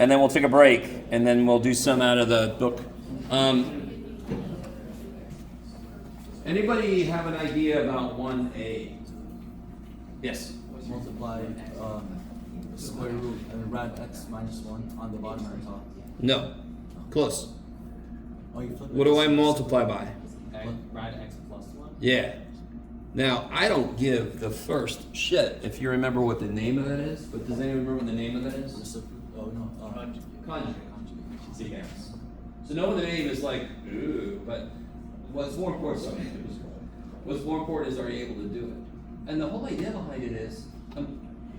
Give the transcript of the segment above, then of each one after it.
and then we'll take a break, and then we'll do some out of the book. Anybody have an idea about 1a? Yes? Multiply square root rad x minus 1 on the bottom and top. No. Close. Oh, you flip it. What do I multiply by? Rad x plus 1? Yeah. Now, I don't give the first shit if you remember what the name of that is, but does anyone remember what the name of that is? Oh, no. Conjugate. See, yes. So knowing the name is like, ooh, but what's more important, is are you able to do it? And the whole idea behind it is,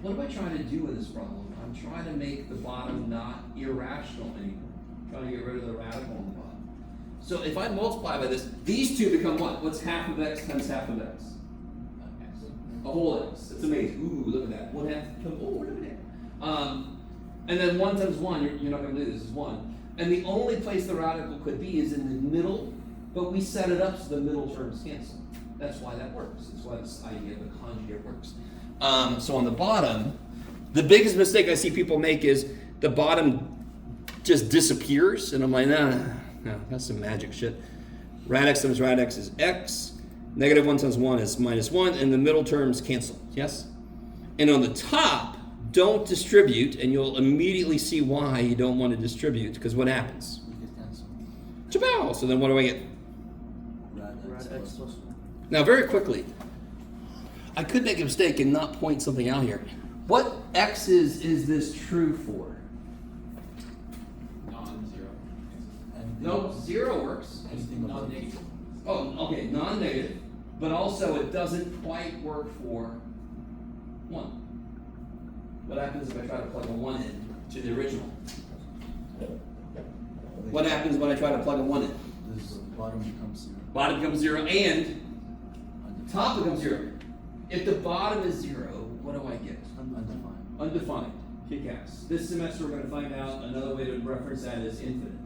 what am I trying to do with this problem? I'm trying to make the bottom not irrational anymore. I'm trying to get rid of the radical on the bottom. So if I multiply by this, these two become what? What's half of x times half of x? A whole x. That's amazing. Ooh, look at that. 1/2 becomes, oh, look at that. And then 1 times 1, you're not going to do this, is 1. And the only place the radical could be is in the middle, but we set it up so the middle terms cancel. That's why that works. That's why this idea of a conjugate works. So on the bottom, the biggest mistake I see people make is the bottom just disappears, and I'm like, no, that's some magic shit. Rad x times rad x is x, negative 1 times 1 is minus 1, and the middle terms cancel, yes? And on the top, don't distribute, and you'll immediately see why you don't want to distribute, because what happens? We could cancel. Chabow! So then what do I get? Rad x plus 1. Now, very quickly, I could make a mistake and not point something out here. What x's is this true for? Non-zero. No, 0 works. Anything above Non-negative. Oh, okay, non-negative, but also it doesn't quite work for 1. What happens if I try to plug a 1 in to the original? What happens when I try to plug a 1 in? This bottom becomes 0. Bottom becomes 0 and top becomes 0. If the bottom is 0, what do I get? Undefined. Undefined. Kick-ass. This semester we're going to find out another way to reference that is infinite.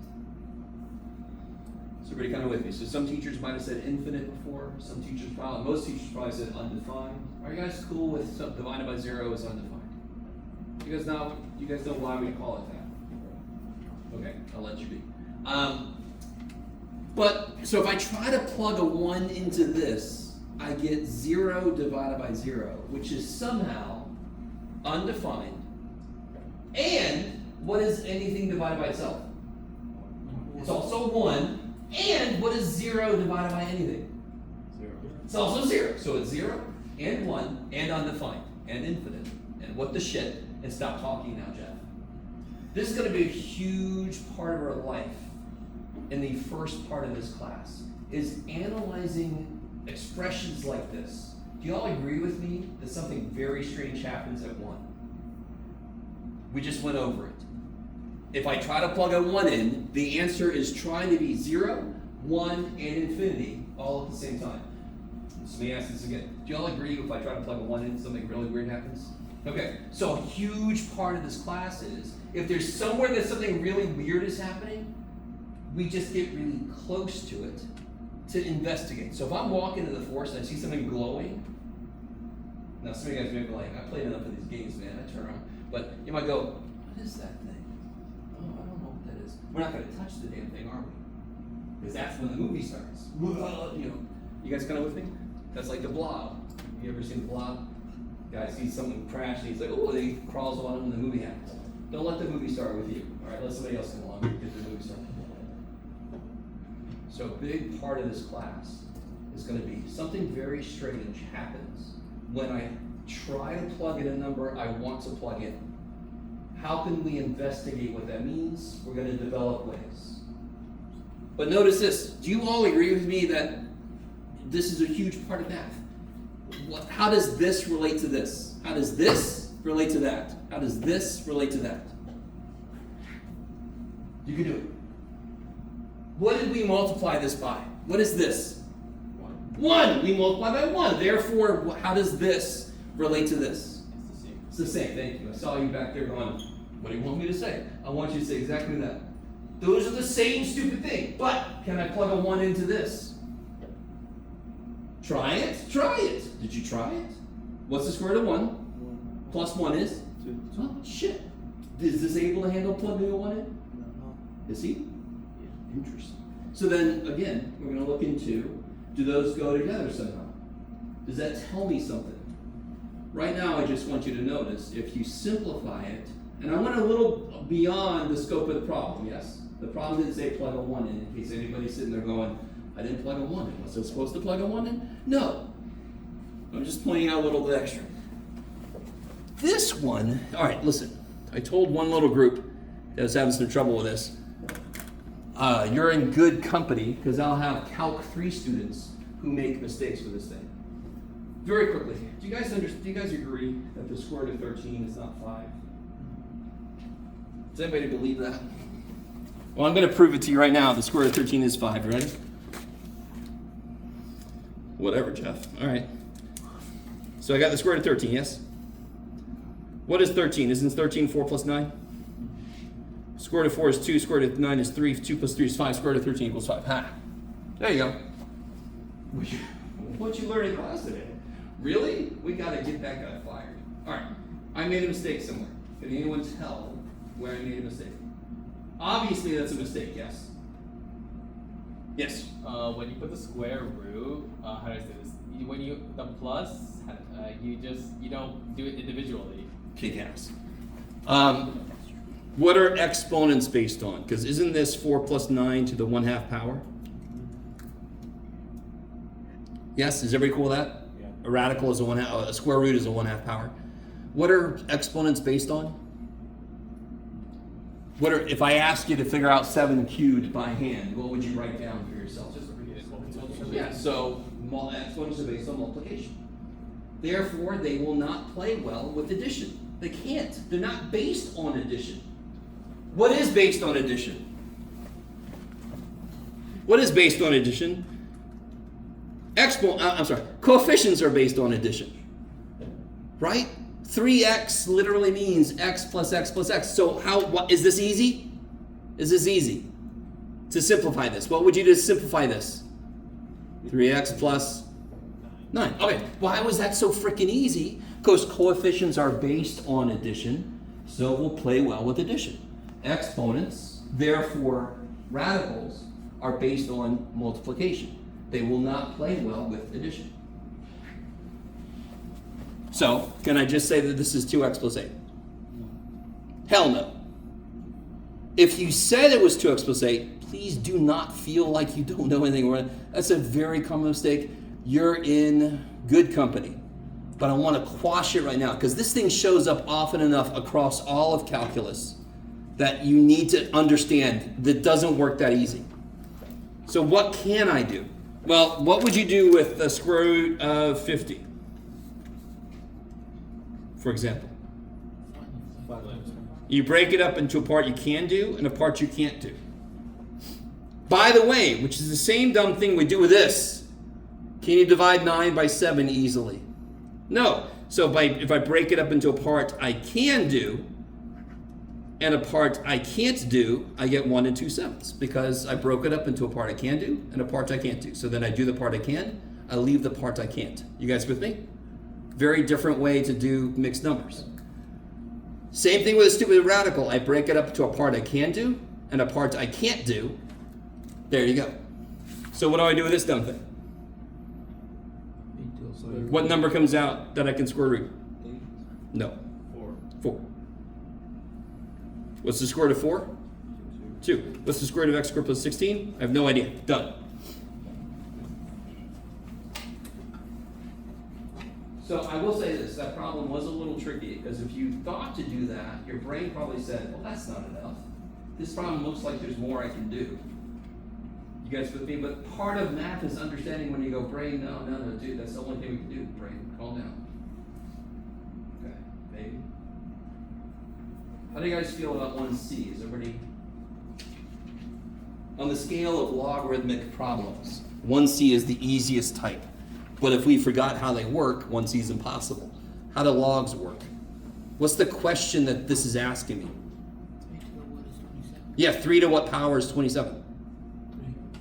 So everybody kind of with me. So some teachers might have said infinite before. Some teachers most teachers probably said undefined. Are you guys cool with divided by 0 is undefined? You guys know why we call it that? Okay, I'll let you be. But so if I try to plug a 1 into this, I get 0 divided by 0, which is somehow undefined. And what is anything divided by itself? It's also 1. And what is 0 divided by anything? 0. It's also 0. So it's 0 and 1 and undefined and infinite. And what the shit? And stop talking now, Jeff. This is going to be a huge part of our life in the first part of this class, is analyzing expressions like this. Do you all agree with me that something very strange happens at 1? We just went over it. If I try to plug a 1 in, the answer is trying to be 0, 1, and infinity all at the same time. So let me ask this again. Do you all agree if I try to plug a 1 in, something really weird happens? Okay, so a huge part of this class is, if there's somewhere that something really weird is happening, we just get really close to it to investigate. So if I'm walking into the forest and I see something glowing, now some of you guys may be like, I played enough of these games, man, I turn around. But you might go, what is that thing? Oh, I don't know what that is. We're not going to touch the damn thing, are we? Because that's when the movie starts. You know, you guys kind of with me? That's like the Blob. You ever seen the Blob? Guy sees someone crash and he's like, oh, and he crawls on him and the movie happens. Don't let the movie start with you. All right, let somebody else come along and get the movie started. So a big part of this class is going to be something very strange happens when I try to plug in a number I want to plug in. How can we investigate what that means? We're going to develop ways. But notice this. Do you all agree with me that this is a huge part of math? How does this relate to this? How does this relate to that? How does this relate to that? You can do it. What did we multiply this by? What is this? 1. We multiply by 1. Therefore, how does this relate to this? It's the same. It's the same. Thank you. I saw you back there going, what do you want me to say? I want you to say exactly that. Those are the same stupid thing. But can I plug a 1 into this? Try it. Try it. Did you try it? What's the square root of 1? Plus 1 is? 2. Oh, shit. Is this able to handle plugging a 1 in? No. Is he? Interesting. So then, again, we're going to look into, do those go together somehow? Does that tell me something? Right now, I just want you to notice, if you simplify it, and I went a little beyond the scope of the problem, yes? The problem didn't say plug a 1 in case anybody's sitting there going, I didn't plug a 1 in. Was I supposed to plug a 1 in? No. I'm just pointing out a little bit extra. This one, all right, listen. I told one little group that was having some trouble with this. You're in good company because I'll have Calc 3 students who make mistakes with this thing. Very quickly, do you guys agree that the square root of 13 is not 5? Does anybody believe that? Well, I'm going to prove it to you right now. The square root of 13 is 5. Ready? Whatever, Jeff. All right. So I got the square root of 13, yes? What is 13? Isn't 13 4 plus 9? Square root of 4 is 2, square root of 9 is 3, 2 plus 3 is 5, square root of 13 equals 5. Ha! There you go. What'd you learn in class today? Really? We gotta get that guy fired. Alright, I made a mistake somewhere. Can anyone tell where I made a mistake? Obviously that's a mistake, yes? Yes? When you put the square root, how do I say this? When you, the plus, you don't do it individually. Kick ass. What are exponents based on? Because isn't this 4 plus 9 to the 1/2 power? Yes, is everybody cool with that? Yeah. A radical is a square root is a 1/2 power. What are exponents based on? If I asked you to figure out 7 cubed by hand, what would you write down for yourself? Just read it multiplication. Yeah, so exponents are based on multiplication. Therefore, they will not play well with addition. They can't. They're not based on addition. What is based on addition? What is based on addition? Coefficients are based on addition. Right? 3x literally means x plus x plus x. So is this easy? Is this easy? To simplify this. What would you do to simplify this? 3x plus 9. Okay, why was that so freaking easy? Because coefficients are based on addition, so we'll play well with addition. Exponents, therefore radicals, are based on multiplication. They will not play well with addition. So, can I just say that this is 2x plus 8? Hell no. If you said it was 2x plus 8, please do not feel like you don't know anything. That's a very common mistake. You're in good company. But I want to quash it right now because this thing shows up often enough across all of calculus that you need to understand that it doesn't work that easy. So what can I do? Well, what would you do with the square root of 50? For example. You break it up into a part you can do and a part you can't do. By the way, which is the same dumb thing we do with this. Can you divide 9 by 7 easily? No. So if I break it up into a part I can do and a part I can't do, I get 1 2/7 because I broke it up into a part I can do and a part I can't do. So then I do the part I can, I leave the part I can't. You guys with me? Very different way to do mixed numbers. Same thing with a stupid radical. I break it up to a part I can do and a part I can't do. There you go. So what do I do with this dumb thing? What number comes out that I can square root? No. 4. What's the square root of 4? 2. What's the square root of x squared plus 16? I have no idea. Done. So I will say this, that problem was a little tricky because if you thought to do that, your brain probably said, well, that's not enough. This problem looks like there's more I can do. You guys with me? But part of math is understanding when you go, brain, no, dude, that's the only thing we can do. Brain, calm down. Okay, maybe. How do you guys feel about 1C? Is everybody? On the scale of logarithmic problems, 1C is the easiest type. But if we forgot how they work, 1C is impossible. How do logs work? What's the question that this is asking me? 3 to the what is 27? Yeah, 3 to what power is 27?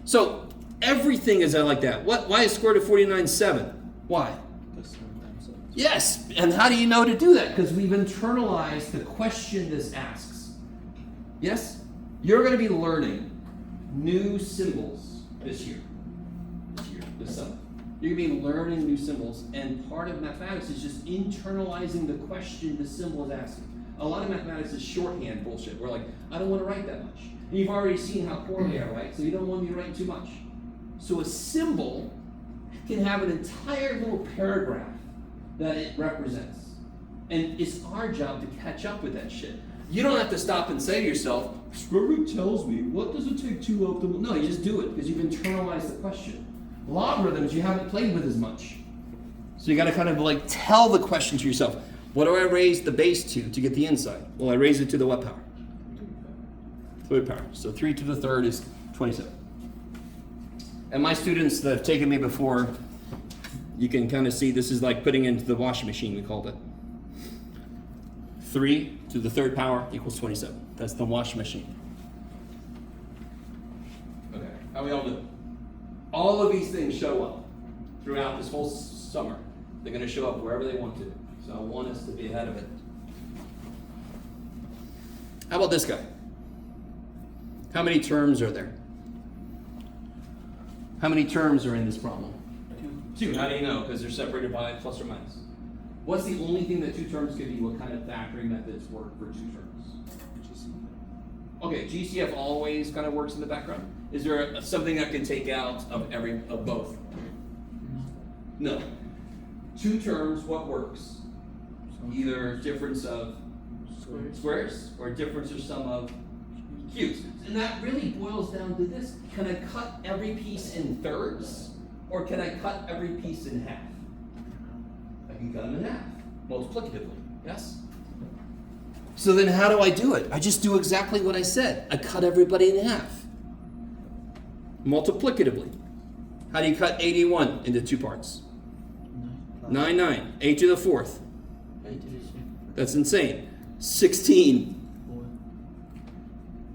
So everything is like that. Why is square root of 49 7? Why? Yes, and how do you know to do that? Because we've internalized the question this asks. Yes? You're going to be learning new symbols this year, this summer. You're going to be learning new symbols, and part of mathematics is just internalizing the question the symbol is asking. A lot of mathematics is shorthand bullshit. We're like, I don't want to write that much. And you've already seen how poorly I write, so you don't want me to write too much. So a symbol can have an entire little paragraph that it represents. And it's our job to catch up with that shit. You don't have to stop and say to yourself, Square tells me, what does it take to optimal? No, you just do it because you've internalized the question. Logarithms you haven't played with as much. So you got to kind of like tell the question to yourself. What do I raise the base to get the inside? Well, I raise it to the what power? Third power. So 3 to the third is 27. And my students that have taken me before, you can kind of see this is like putting into the washing machine, we called it. 3 to the third power equals 27. That's the washing machine. Okay, how we all do? All of these things show up throughout this whole summer. They're going to show up wherever they want to. So I want us to be ahead of it. How about this guy? How many terms are there? How many terms are in this problem? 2. How do you know? Because they're separated by plus or minus. What's the only thing that 2 terms could be? What kind of factoring methods work for 2 terms? Okay, GCF always kind of works in the background. Is there something that can take out of both? No. 2 terms, what works? Either difference of squares or difference or sum of cubes. And that really boils down to this. Can I cut every piece in thirds? Or can I cut every piece in half? I can cut them in half, multiplicatively, yes? So then how do I do it? I just do exactly what I said. I cut everybody in half. Multiplicatively. How do you cut 81 into 2 parts? 9. 8 to the 4th. That's insane. 16.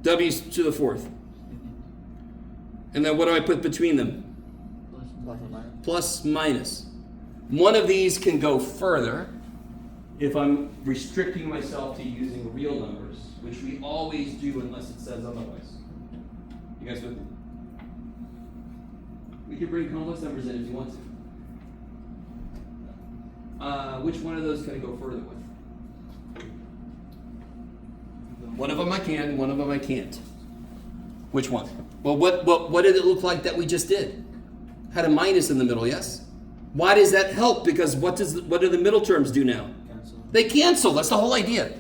W to the 4th. And then what do I put between them? Plus, minus. One of these can go further if I'm restricting myself to using real numbers, which we always do unless it says otherwise. You guys with me? We can bring complex numbers in if you want to. Which one of those can I go further with? One of them I can, one of them I can't. Which one? Well, what did it look like that we just did? Had a minus in the middle, yes? Why does that help? Because what do the middle terms do now? Cancel. They cancel. That's the whole idea.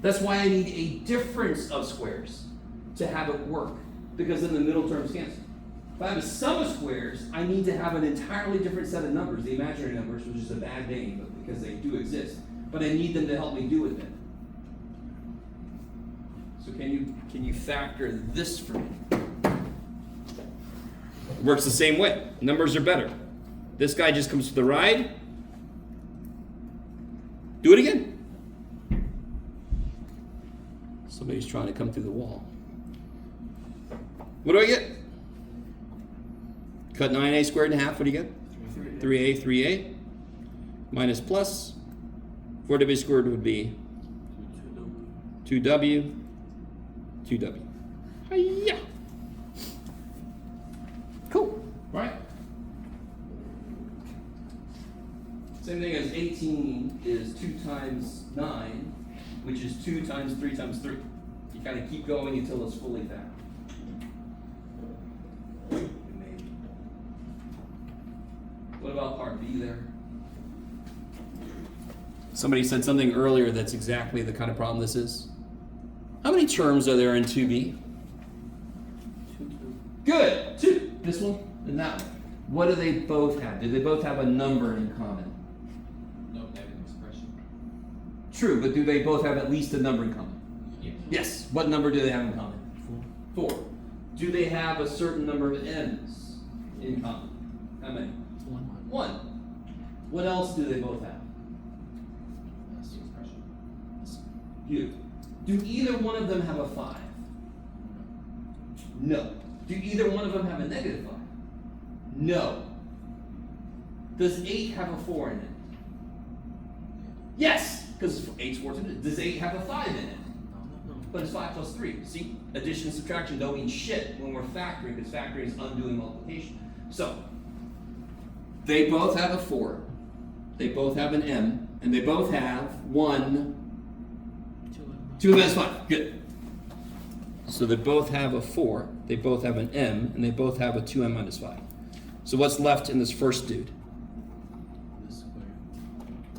That's why I need a difference of squares to have it work. Because then the middle terms cancel. If I have a sum of squares, I need to have an entirely different set of numbers, the imaginary numbers, which is a bad name, but because they do exist. But I need them to help me do it then. So can you factor this for me? It works the same way. Numbers are better. This guy just comes for the ride. Do it again. Somebody's trying to come through the wall. What do I get? Cut 9a squared in half. What do you get? 3a, 3a. Minus plus. 4w squared would be 2w. 2w. Hi-ya. Cool, right? Same thing as 18 is 2 times 9, which is 2 times 3 times 3. You kind of keep going until it's fully factored. Maybe. What about part B there? Somebody said something earlier that's exactly the kind of problem this is. How many terms are there in 2B? 2. Good, 2. This one and that one. What do they both have? Do they both have a number in common? No negative expression. True, but do they both have at least a number in common? Yeah. Yes. What number do they have in common? 4. Do they have a certain number of n's in common? How many? 1. What else do they both have? That's the expression. You. Do either one of them have a 5? No. Do either one of them have a negative 5? No. Does 8 have a 4 in it? Yes, because 8's 4 2. Does 8 have a 5 in it? No. But it's 5 plus 3. See, addition and subtraction don't mean shit when we're factoring, because factoring is undoing multiplication. So, they both have a 4. They both have an m. And they both have 2 minus 5. Good. So they both have a 4. They both have an m. And they both have a 2m minus 5. So what's left in this first dude? The square.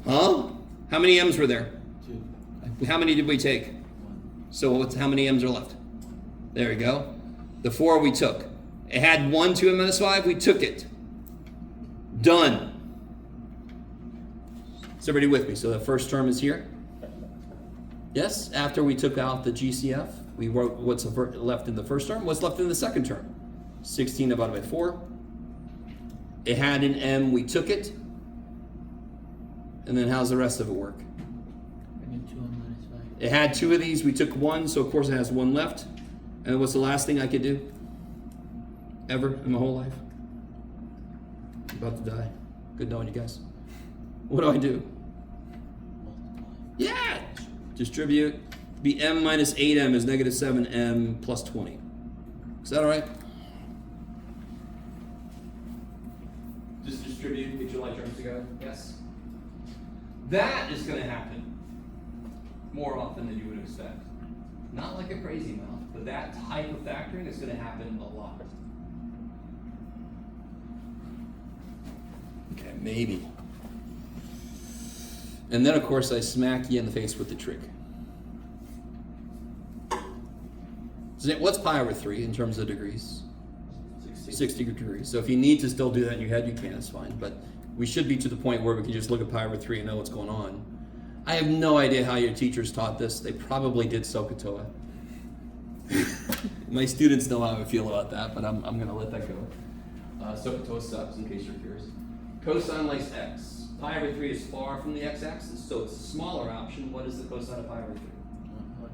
Huh? How many m's were there? 2. How many did we take? 1. So how many m's are left? There we go. The 4 we took. It had 1 2m minus 5. We took it. Done. Is everybody with me? So the first term is here. Yes? After we took out the GCF, we wrote what's left in the first term. What's left in the second term? 16 divided by 4. It had an m. We took it. And then how's the rest of it work? Bring it 2m minus 5. It had 2 of these. We took 1, so of course it has 1 left. And what's the last thing I could do? Ever in my whole life? I'm about to die. Good knowing you guys. What do I do? Multiply. Yeah! Distribute. Be m minus 8m is negative 7m plus 20. Is that alright? Just distribute, get your like terms together. Yes? That is going to happen more often than you would expect. Not like a crazy amount, but that type of factoring is going to happen a lot. Okay, maybe. And then, of course, I smack you in the face with the trick. So what's pi over 3 in terms of degrees? 60 degrees. So if you need to still do that in your head, you can, it's fine. But we should be to the point where we can just look at pi over 3 and know what's going on. I have no idea how your teachers taught this. They probably did SOHCAHTOA. My students know how I feel about that, but I'm going to let that go. SOHCAHTOA sucks, in case you're curious. Cosine likes x. Pi over 3 is far from the x-axis, so it's a smaller option. What is the cosine of pi over 3?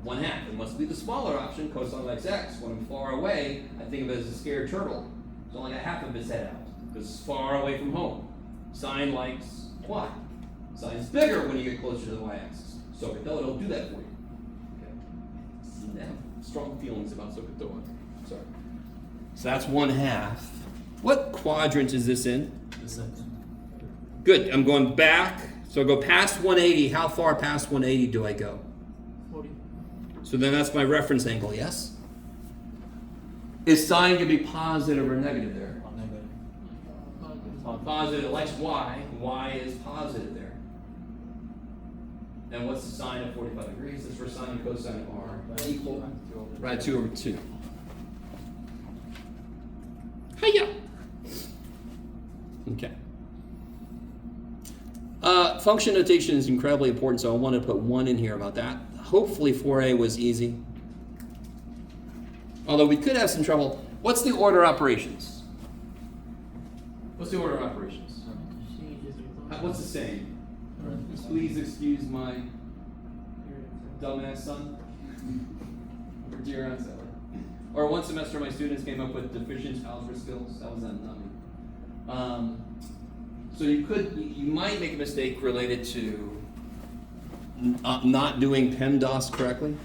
1/2. It must be the smaller option. Cosine likes x. When I'm far away, I think of it as a scared turtle. It's only got half of its head out because it's far away from home. Sine likes y. Sine's bigger when you get closer to the y-axis. SOHCAHTOA don't do that for you. Okay. I have strong feelings about SOHCAHTOA. Sorry. So that's 1/2. What quadrant is this in? The second. Good. I'm going back. So I go past 180. How far past 180 do I go? 40. So then that's my reference angle, yes? Is sine going to be positive or negative there? Or negative. Positive. It likes y. Y is positive there. And what's the sine of 45 degrees? That's for sine and cosine of r. Equal. Right, 2 over 2. Hiya! Okay. Function notation is incredibly important, so I want to put 1 in here about that. Hopefully 4a was easy. Although we could have some trouble. What's the order of operations? What's the order of operations? What's the same? Please excuse my dumbass son. Or dear Aunt Sally. Or one semester my students came up with deficient algebra skills. That was not me. So you might make a mistake related to not doing PEMDAS correctly.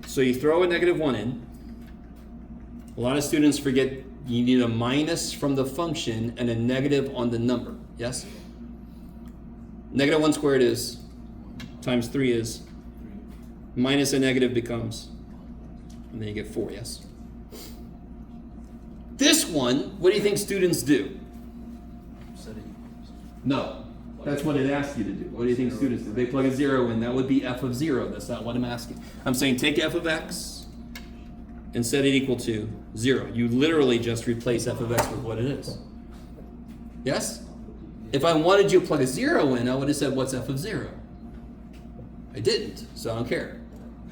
So you throw a -1 in. A lot of students forget you need a minus from the function and a negative on the number. Yes? -1 squared is times 3 is 3. minus a negative becomes, and then you get 4, yes? This one, what do you think students do? Set it equals. No, that's what it asks you to do. What do you think students do? They plug a 0 in. That would be f of 0. That's not what I'm asking. I'm saying take f of x and set it equal to 0. You literally just replace f of x with what it is. Yes? If I wanted you to plug a 0 in, I would have said, what's f of 0? I didn't, so I don't care.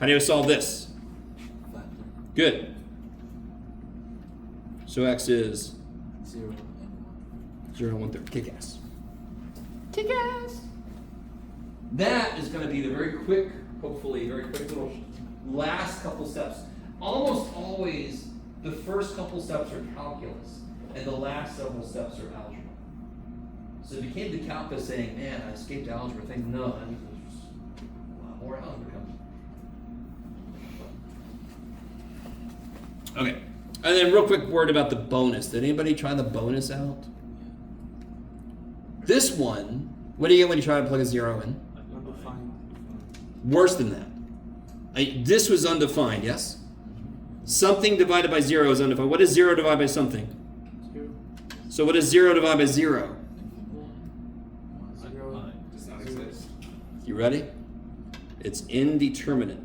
How do you solve this? Factor. Good. So x is 0 and 0 1/3. Kick ass. Kick ass. That is going to be the very quick, hopefully, very quick little last couple steps. Almost always, the first couple steps are calculus, and the last several steps are algebra. So it became the calculus saying, man, I escaped algebra. Think, no, I mean, there's a lot more algebra coming. Okay. And then real quick word about the bonus. Did anybody try the bonus out? This one, what do you get when you try to plug a 0 in? Undefined. Worse than that. This was undefined, yes? Something divided by 0 is undefined. What is 0 divided by something? 0. So what is 0 divided by 0? 1. Does not exist. You ready? It's indeterminate.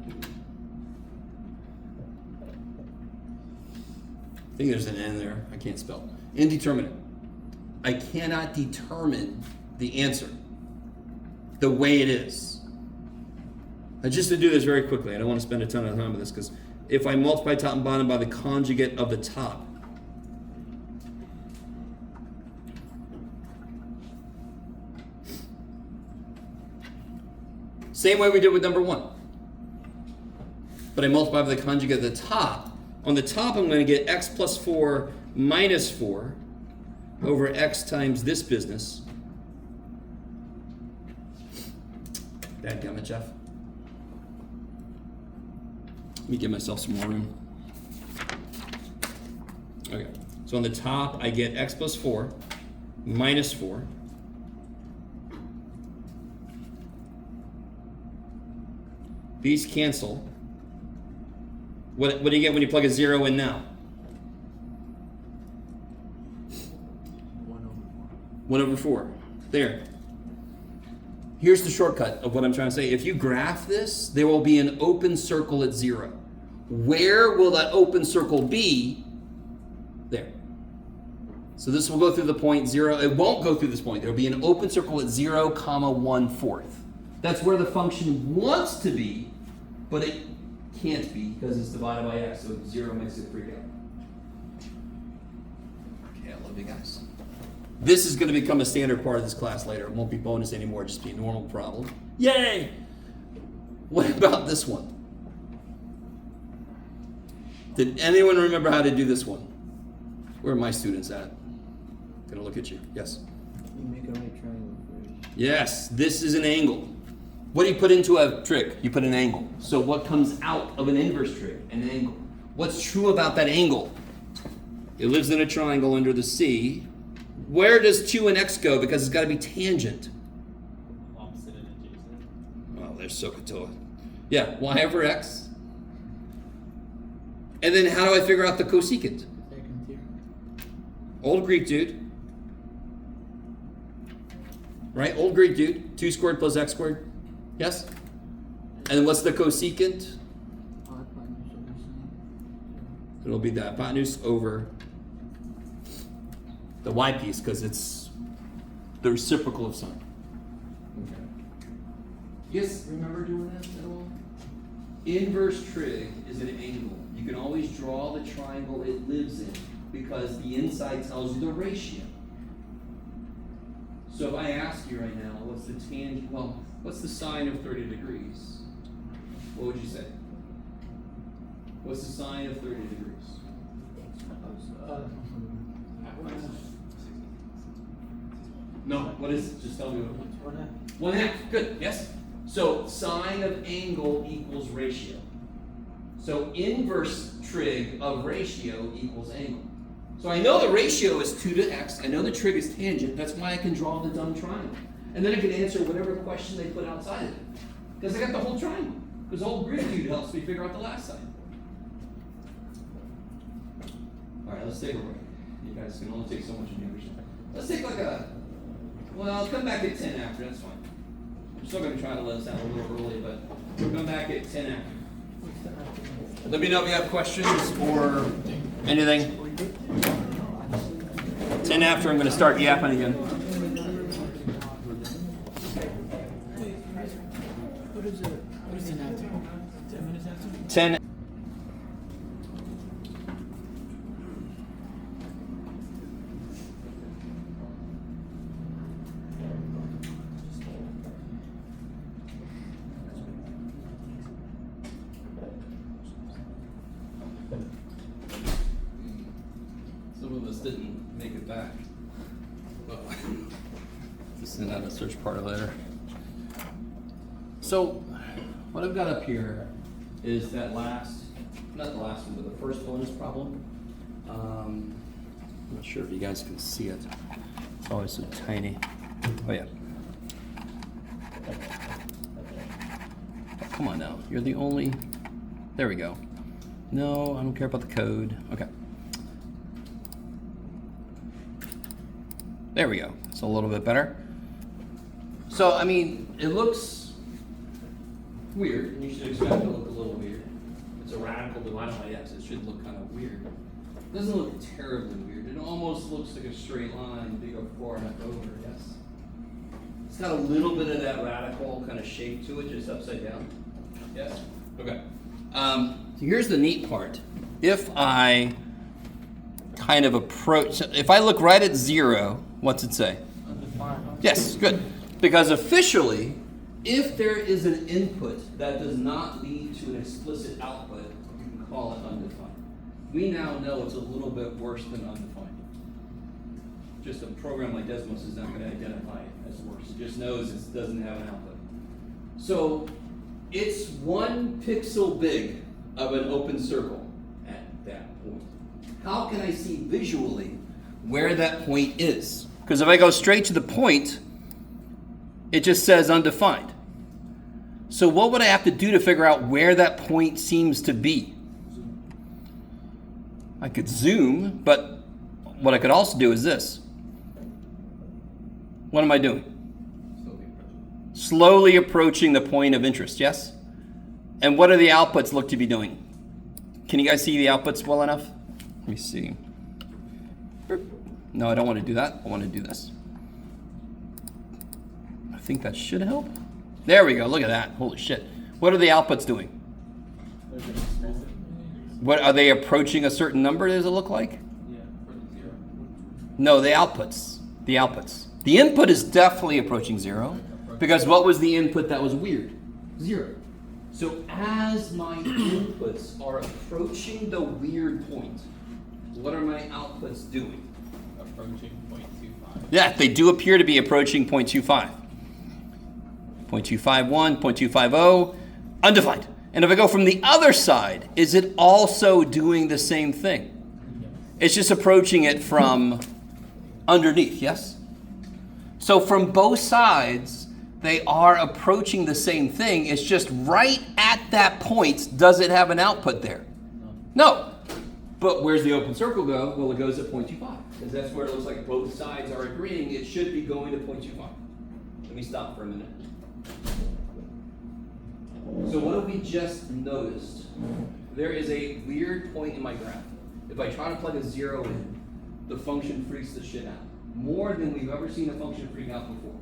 I think there's an N there. I can't spell. Indeterminate. I cannot determine the answer the way it is. Now, just to do this very quickly, I don't want to spend a ton of time on this because if I multiply top and bottom by the conjugate of the top, same way we did with number 1. But I multiply by the conjugate of the top. On the top, I'm going to get x plus 4 minus 4 over x times this business. Dadgummit, Jeff. Let me give myself some more room. Okay, so on the top, I get x plus 4 minus 4. These cancel. What do you get when you plug a 0 in now? 1 over 4. There. Here's the shortcut of what I'm trying to say. If you graph this, there will be an open circle at 0. Where will that open circle be? There. So this will go through the point 0. It won't go through this point. There will be an open circle at 0, 1/4. That's where the function wants to be, but it can't be because it's divided by x, so 0 makes it freak out. Okay, I love you guys. This is going to become a standard part of this class later. It won't be bonus anymore, it'll just be a normal problem. Yay! What about this one? Did anyone remember how to do this one? Where are my students at? Gonna look at you. Yes. You make a right triangle first. Yes, this is an angle. What do you put into a trig? You put an angle. So what comes out of an inverse trig? An angle. What's true about that angle? It lives in a triangle under the C. Where does 2 and x go? Because it's got to be tangent. Opposite and adjacent. Oh, there's SOHCAHTOA. Yeah, y over x. And then how do I figure out the cosecant? Second tier. Old Greek dude. Right? Old Greek dude. 2 squared plus x squared. Yes? And then what's the cosecant? It'll be the hypotenuse over the y piece because it's the reciprocal of sine. Okay. You guys remember doing that at all? Inverse trig is an angle. You can always draw the triangle it lives in because the inside tells you the ratio. So if I ask you right now, what's the tangent? Well, what's the sine of 30 degrees? What would you say? What's the sine of 30 degrees? No, what is it? Just tell me what. 1/2. Good, yes. So sine of angle equals ratio. So inverse trig of ratio equals angle. So I know the ratio is 2 to x. I know the trig is tangent. That's why I can draw the dumb triangle. And then I can answer whatever question they put outside of it. Because I got the whole triangle. Because old Greek dude helps me figure out the last side. Alright, let's take a break. You guys can only take so much of the understanding. Let's take like a, well, come back at 10 after, that's fine. I'm still going to try to let us out a little early, but we'll come back at 10 after. Let me know if you have questions or anything. 10 after, I'm going to start yapping again. What is it? What is it after? 10 minutes after? 10. Some of us didn't make it back. this in on the search part later. So, what I've got up here is that last, not the last one, but the first bonus problem. I'm not sure if you guys can see it. It's always so tiny. Oh yeah. Oh, come on now, you're the only, there we go. No, I don't care about the code. Okay. There we go. It's a little bit better. So, I mean, it looks weird, and you should expect it to look a little weird. It's a radical divided by x. It should look kind of weird. It doesn't look terribly weird. It almost looks like a straight line, big O 4 and over, yes? It's got a little bit of that radical kind of shape to it, just upside down. Yes? Okay. So here's the neat part. If I kind of approach, if I look right at 0, what's it say? Undefined. Yes, good. Because officially, if there is an input that does not lead to an explicit output, you can call it undefined. We now know it's a little bit worse than undefined. Just a program like Desmos is not going to identify it as worse. It just knows it doesn't have an output. So it's 1 pixel big of an open circle at that point. How can I see visually where that point is? Because if I go straight to the point, it just says undefined. So what would I have to do to figure out where that point seems to be? I could zoom, but what I could also do is this. What am I doing? Slowly approaching the point of interest, yes? And what do the outputs look to be doing? Can you guys see the outputs well enough? Let me see. No, I don't want to do that. I want to do this. I think that should help. There we go. Look at that. Holy shit. What are the outputs doing? What are they approaching a certain number, does it look like? Yeah, for the 0. No, the outputs. The outputs. The input is definitely approaching 0. Because what was the input that was weird? 0. So as my inputs are approaching the weird point, what are my outputs doing? Approaching 0.25. Yeah, they do appear to be approaching 0.25. 0.251, 0.250, undefined. And if I go from the other side, is it also doing the same thing? It's just approaching it from underneath, yes? So from both sides, they are approaching the same thing. It's just right at that point, does it have an output there? No. But where's the open circle go? Well, it goes at 0.25. Because that's where it looks like both sides are agreeing it should be going to 0.25. Let me stop for a minute. So what have we just noticed? There is a weird point in my graph. If I try to plug a 0 in, the function freaks the shit out. More than we've ever seen a function freak out before.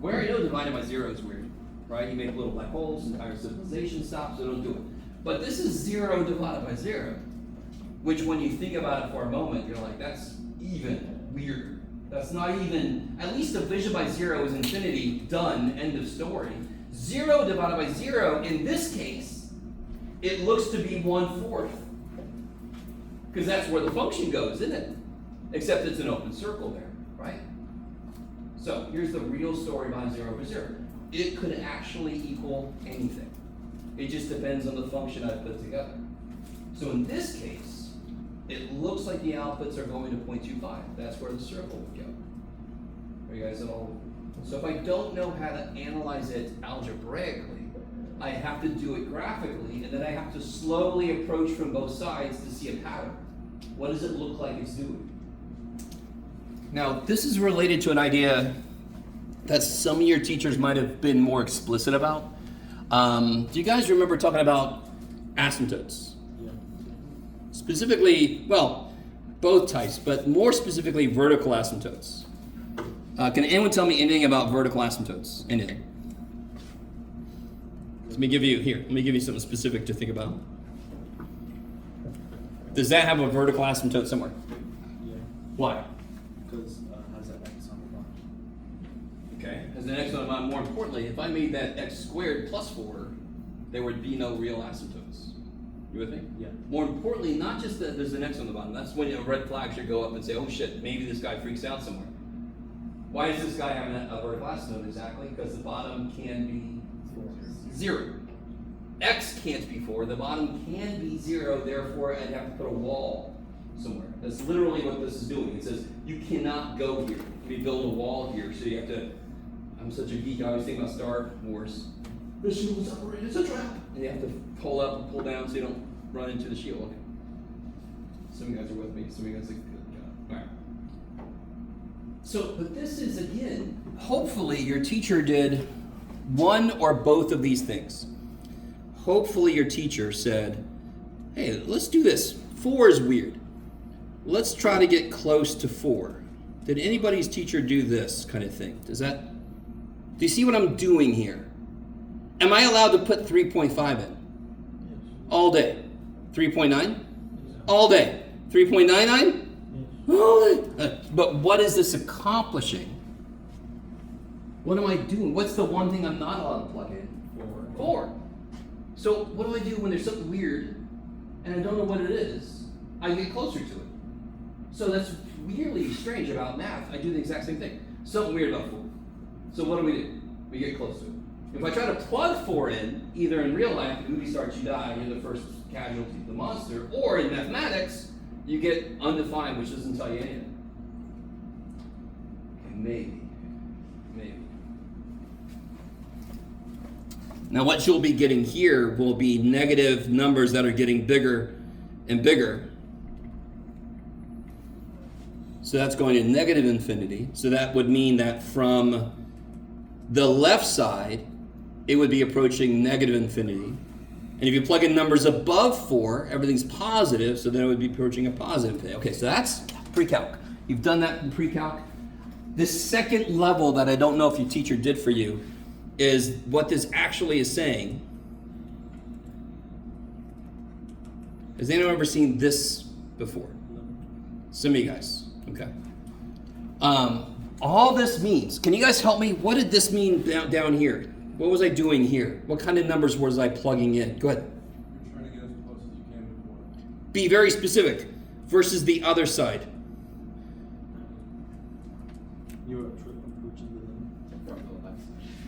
Where I know divided by 0 is weird, right? You make little black holes, entire civilization stops, so don't do it. But this is 0 divided by 0, which when you think about it for a moment, you're like, that's even weirder. That's not even, at least division by 0 is infinity, done, end of story. 0 divided by 0, in this case, it looks to be 1/4. Because that's where the function goes, isn't it? Except it's an open circle there, right? So here's the real story behind 0 over 0. It could actually equal anything. It just depends on the function I've put together. So in this case, it looks like the outputs are going to 0.25. That's where the circle would go. Are you guys at all? So if I don't know how to analyze it algebraically, I have to do it graphically, and then I have to slowly approach from both sides to see a pattern. What does it look like it's doing? Now, this is related to an idea that some of your teachers might have been more explicit about. Do you guys remember talking about asymptotes? Yeah. Specifically, well, both types, but more specifically vertical asymptotes. Can anyone tell me anything about vertical asymptotes? Anything? Let me give you something specific to think about. Does that have a vertical asymptote somewhere? Yeah, Why? because has that X on the bottom. Okay. As the next one, more importantly, if I made that x squared plus 4, there would be no real asymptotes. You with me? Yeah. More importantly, not just that there's an x on the bottom. That's when a red flag should go up and say, oh shit, maybe this guy freaks out somewhere. Why does this guy have a vertical asymptote exactly? Because the bottom can be 0. X can't be 4, the bottom can be 0, therefore I'd have to put a wall somewhere. That's literally what this is doing. It says you cannot go here. We build a wall here, so you have to, I'm such a geek, I always think about Star Wars. The shield is upright, it's a trap! And you have to pull up and pull down so you don't run into the shield. Okay. Some of you guys are with me, some of you guys are good. Alright. So, but this is again, hopefully your teacher did one or both of these things. Hopefully your teacher said, hey, let's do this. 4 is weird. Let's try to get close to 4. Did anybody's teacher do this kind of thing? Do you see what I'm doing here? Am I allowed to put 3.5 in? All day. 3.9? All day. 3.99? All day. But what is this accomplishing? What am I doing? What's the one thing I'm not allowed to plug in? 4. So what do I do when there's something weird and I don't know what it is? I get closer to it. So that's weirdly strange about math. I do the exact same thing. Something weird about 4. So what do? We get close to it. If I try to plug 4 in, either in real life, the movie starts, you die, you're the first casualty of the monster, or in mathematics, you get undefined, which doesn't tell you anything. Okay, maybe. Now what you'll be getting here will be negative numbers that are getting bigger and bigger. So that's going to negative infinity. So that would mean that from the left side, it would be approaching negative infinity. And if you plug in numbers above 4, everything's positive, so then it would be approaching a positive infinity. Okay, so that's pre-calc. You've done that in pre-calc. This second level that I don't know if your teacher did for you is what this actually is saying. Has anyone ever seen this before? Some of you guys. Okay. All this means, can you guys help me? What did this mean down here? What was I doing here? What kind of numbers was I plugging in? Go ahead. You're trying to get as close as you can before. Be very specific. Versus the other side. You were approaching the limit.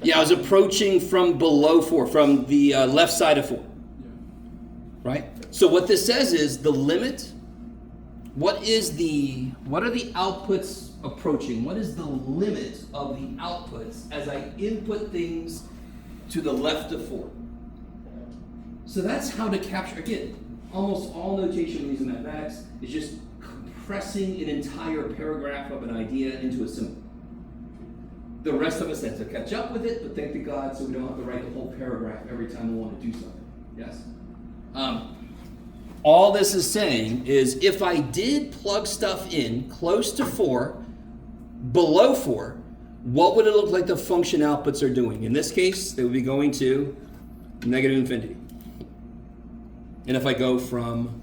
Yeah, I was approaching from below 4, from the left side of 4. Yeah. Right? So what this says is the limit. What are the outputs approaching? What is the limit of the outputs as I input things to the left of 4? So that's how to capture, again, almost all notation using mathematics is just compressing an entire paragraph of an idea into a symbol. The rest of us have to catch up with it, but thank to God so we don't have to write the whole paragraph every time we want to do something. Yes? All this is saying is if I did plug stuff in close to 4, below 4, what would it look like the function outputs are doing? In this case, they would be going to negative infinity. And if I go from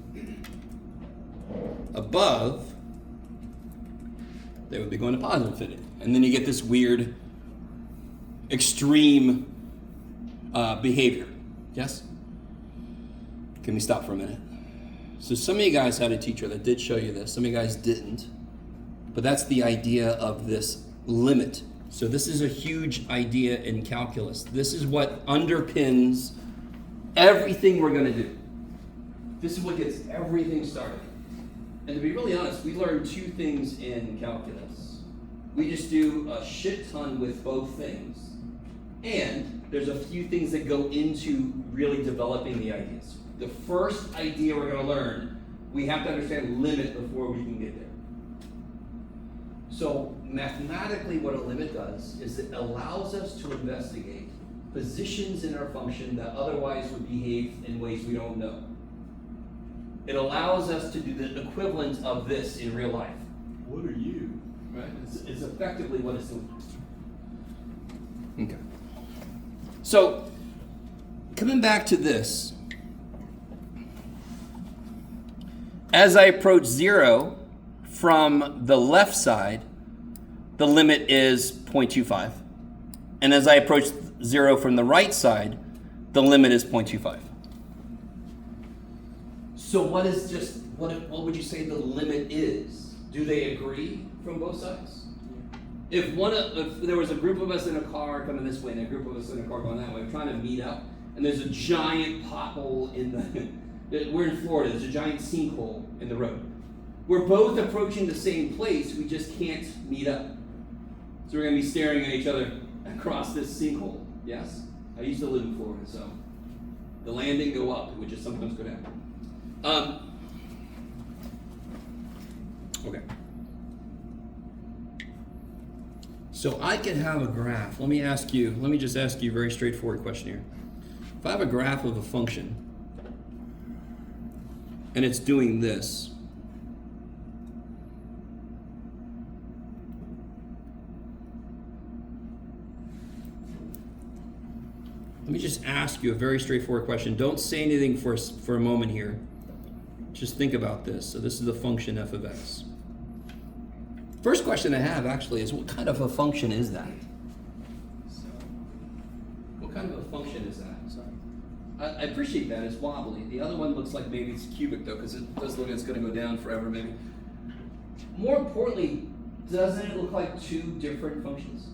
above, they would be going to positive infinity. And then you get this weird, extreme behavior. Yes? Can we stop for a minute? So some of you guys had a teacher that did show you this. Some of you guys didn't. But that's the idea of this limit. So this is a huge idea in calculus. This is what underpins everything we're going to do. This is what gets everything started. And to be really honest, we learn 2 things in calculus. We just do a shit ton with both things. And there's a few things that go into really developing the ideas. The first idea we're going to learn, we have to understand limit before we can get there. So mathematically what a limit does is it allows us to investigate positions in our function that otherwise would behave in ways we don't know. It allows us to do the equivalent of this in real life. What are you? Right? It's effectively what it's doing. Okay. So coming back to this, as I approach 0 from the left side, the limit is 0.25. And as I approach 0 from the right side, the limit is 0.25. So what would you say the limit is? Do they agree from both sides? if there was a group of us in a car coming this way and a group of us in a car going that way, trying to meet up, and there's a giant pothole in the, we're in Florida, there's a giant sinkhole in the road. We're both approaching the same place, we just can't meet up. So we're gonna be staring at each other across this sinkhole, yes? I used to live in Florida, so the land didn't go up, it would just sometimes go down. Okay. So I could have a graph. Let me just ask you a very straightforward question here. If I have a graph of a function and it's doing this, let me just ask you a very straightforward question. Don't say anything for a moment here. Just think about this. So this is the function f of x. First question I have actually is, what kind of a function is that? What kind of a function is that? I appreciate that, it's wobbly. The other one looks like maybe it's cubic though, because it does look like it's going to go down forever maybe. More importantly, doesn't it look like two different functions?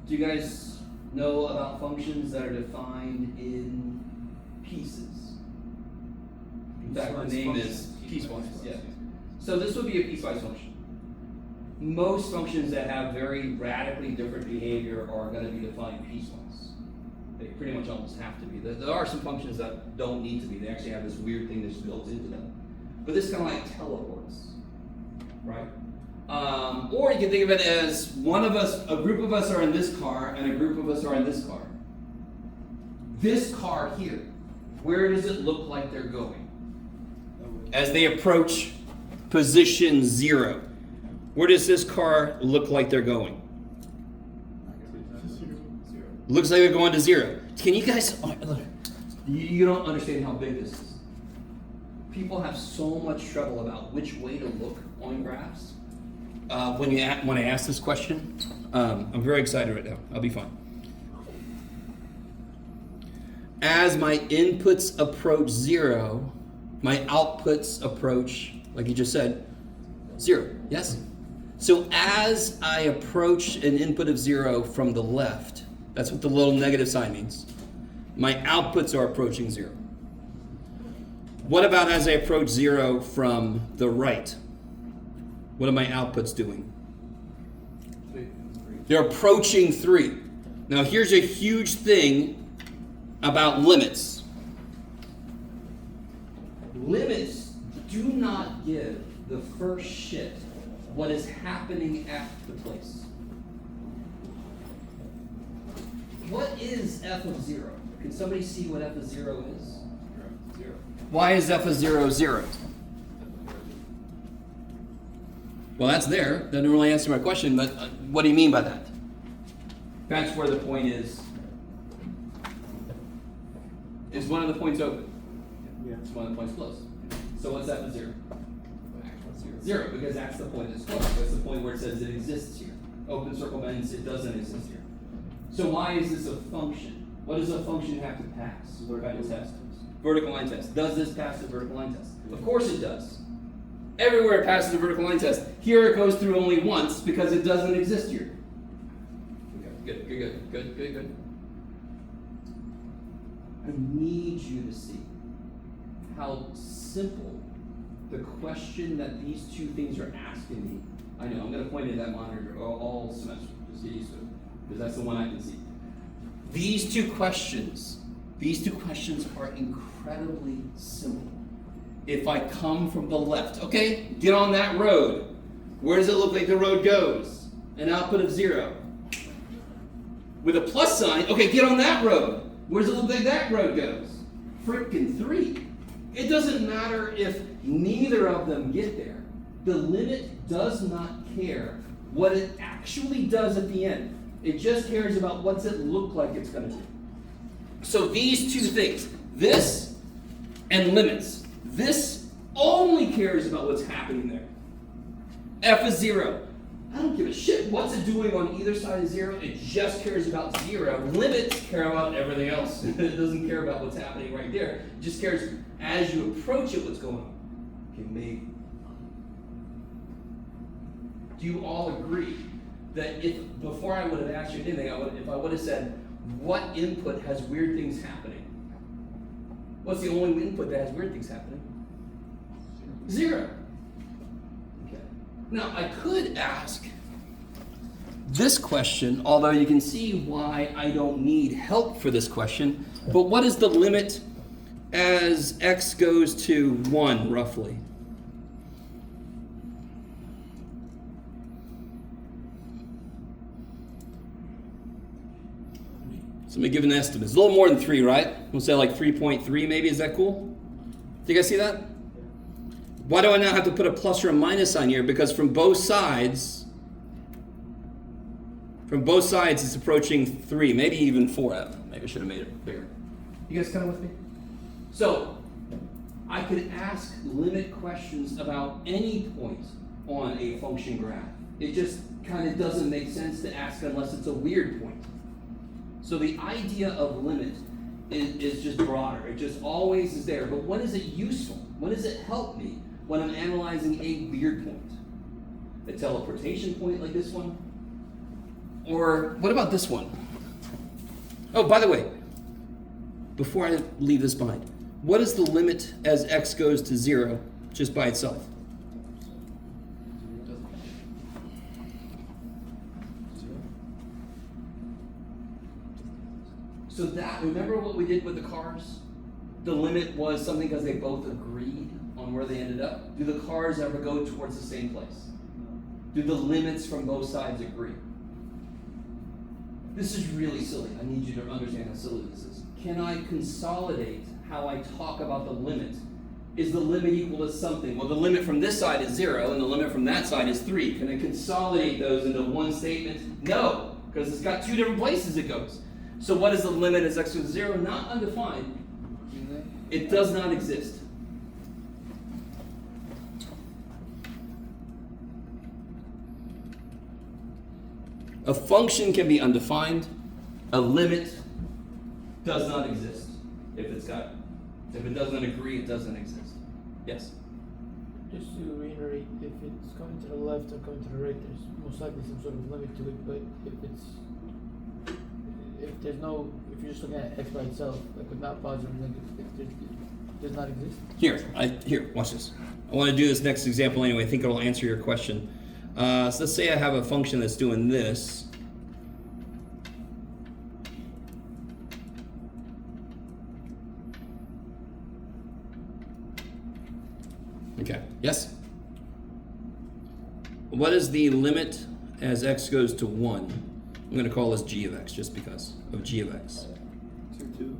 Do you guys know about functions that are defined in pieces? In fact, the name is piecewise, yeah. So this would be a piecewise function. Most functions that have very radically different behavior are going to be defined piecewise. They pretty much almost have to be. There are some functions that don't need to be. They actually have this weird thing that's built into them. But this kind of like teleports, right? Or you can think of it as a group of us are in this car, and a group of us are in this car. This car here, where does it look like they're going? As they approach position 0. Where does this car look like they're going? Looks like they're going to 0. Can you guys, you don't understand how big this is. People have so much trouble about which way to look on graphs. When I ask this question, I'm very excited right now. I'll be fine. As my inputs approach 0, my outputs approach, like you just said, 0. Yes? So as I approach an input of 0 from the left, that's what the little negative sign means, my outputs are approaching 0. What about as I approach 0 from the right? What are my outputs doing? They're approaching 3. Now here's a huge thing about limits. Limits do not give the first shit what is happening at the place. What is f of 0? Can somebody see what f of 0 is? 0. Why is f of 0 0? Well, that's there. That doesn't really answer my question, but what do you mean by that? That's where the point is. Is one of the points open? Yeah. It's one of the points closed. So what's f of 0? 0, because that's the point that's closed. That's the point where it says it exists here. Open circle means it doesn't exist here. So why is this a function? What does a function have to pass? Vertical test. Vertical line test. Does this pass the vertical line test? Of course it does. Everywhere it passes the vertical line test. Here it goes through only once because it doesn't exist here. Okay, good. I need you to see how simple the question that these two things are asking me. I know, I'm going to point at that monitor all semester. Just get used to it. Because that's the one I can see. These two questions are incredibly simple. If I come from the left, okay, get on that road. Where does it look like the road goes? An output of 0. With a plus sign, okay, get on that road. Where does it look like that road goes? Frickin' 3. It doesn't matter if neither of them get there. The limit does not care what it actually does at the end. It just cares about what's it look like it's going to do. So these two things, this and limits, this only cares about what's happening there. F is 0. I don't give a shit what's it doing on either side of 0. It just cares about 0. Limits care about everything else. It doesn't care about what's happening right there. It just cares as you approach it what's going on. Okay, maybe. Do you all agree that if, before I would have asked you anything, if I would have said, what input has weird things happening? What's the only input that has weird things happening? 0. Okay. Now, I could ask this question, although you can see why I don't need help for this question, but what is the limit as x goes to 1, roughly? So let me give an estimate. It's a little more than 3, right? We'll say like 3.3 maybe. Is that cool? Do you guys see that? Why do I now have to put a plus or a minus on here? Because from both sides it's approaching 3, maybe even 4. Maybe I should have made it bigger. You guys kind of with me? So I could ask limit questions about any point on a function graph. It just kind of doesn't make sense to ask unless it's a weird point. So the idea of limit is just broader. It just always is there. But when is it useful? When does it help me when I'm analyzing a weird point? A teleportation point like this one? Or what about this one? Oh, by the way, before I leave this behind, what is the limit as x goes to 0 just by itself? So that, remember what we did with the cars? The limit was something because they both agreed on where they ended up. Do the cars ever go towards the same place? Do the limits from both sides agree? This is really silly. I need you to understand how silly this is. Can I consolidate how I talk about the limit? Is the limit equal to something? Well, the limit from this side is 0, and the limit from that side is 3. Can I consolidate those into one statement? No, because it's got 2 different places it goes. So what is the limit as x goes to 0? Not undefined. It does not exist. A function can be undefined. A limit does not exist. If it doesn't agree, it doesn't exist. Yes? Just to reiterate, if it's coming to the left or coming to the right, there's most likely some sort of limit to it. But if you're just looking at x by itself, like without positive or negative, it does not exist. Here, watch this. I want to do this next example anyway. I think it'll answer your question. So let's say I have a function that's doing this. Okay, yes? What is the limit as x goes to 1? I'm going to call this g of x just because of g of x. 2.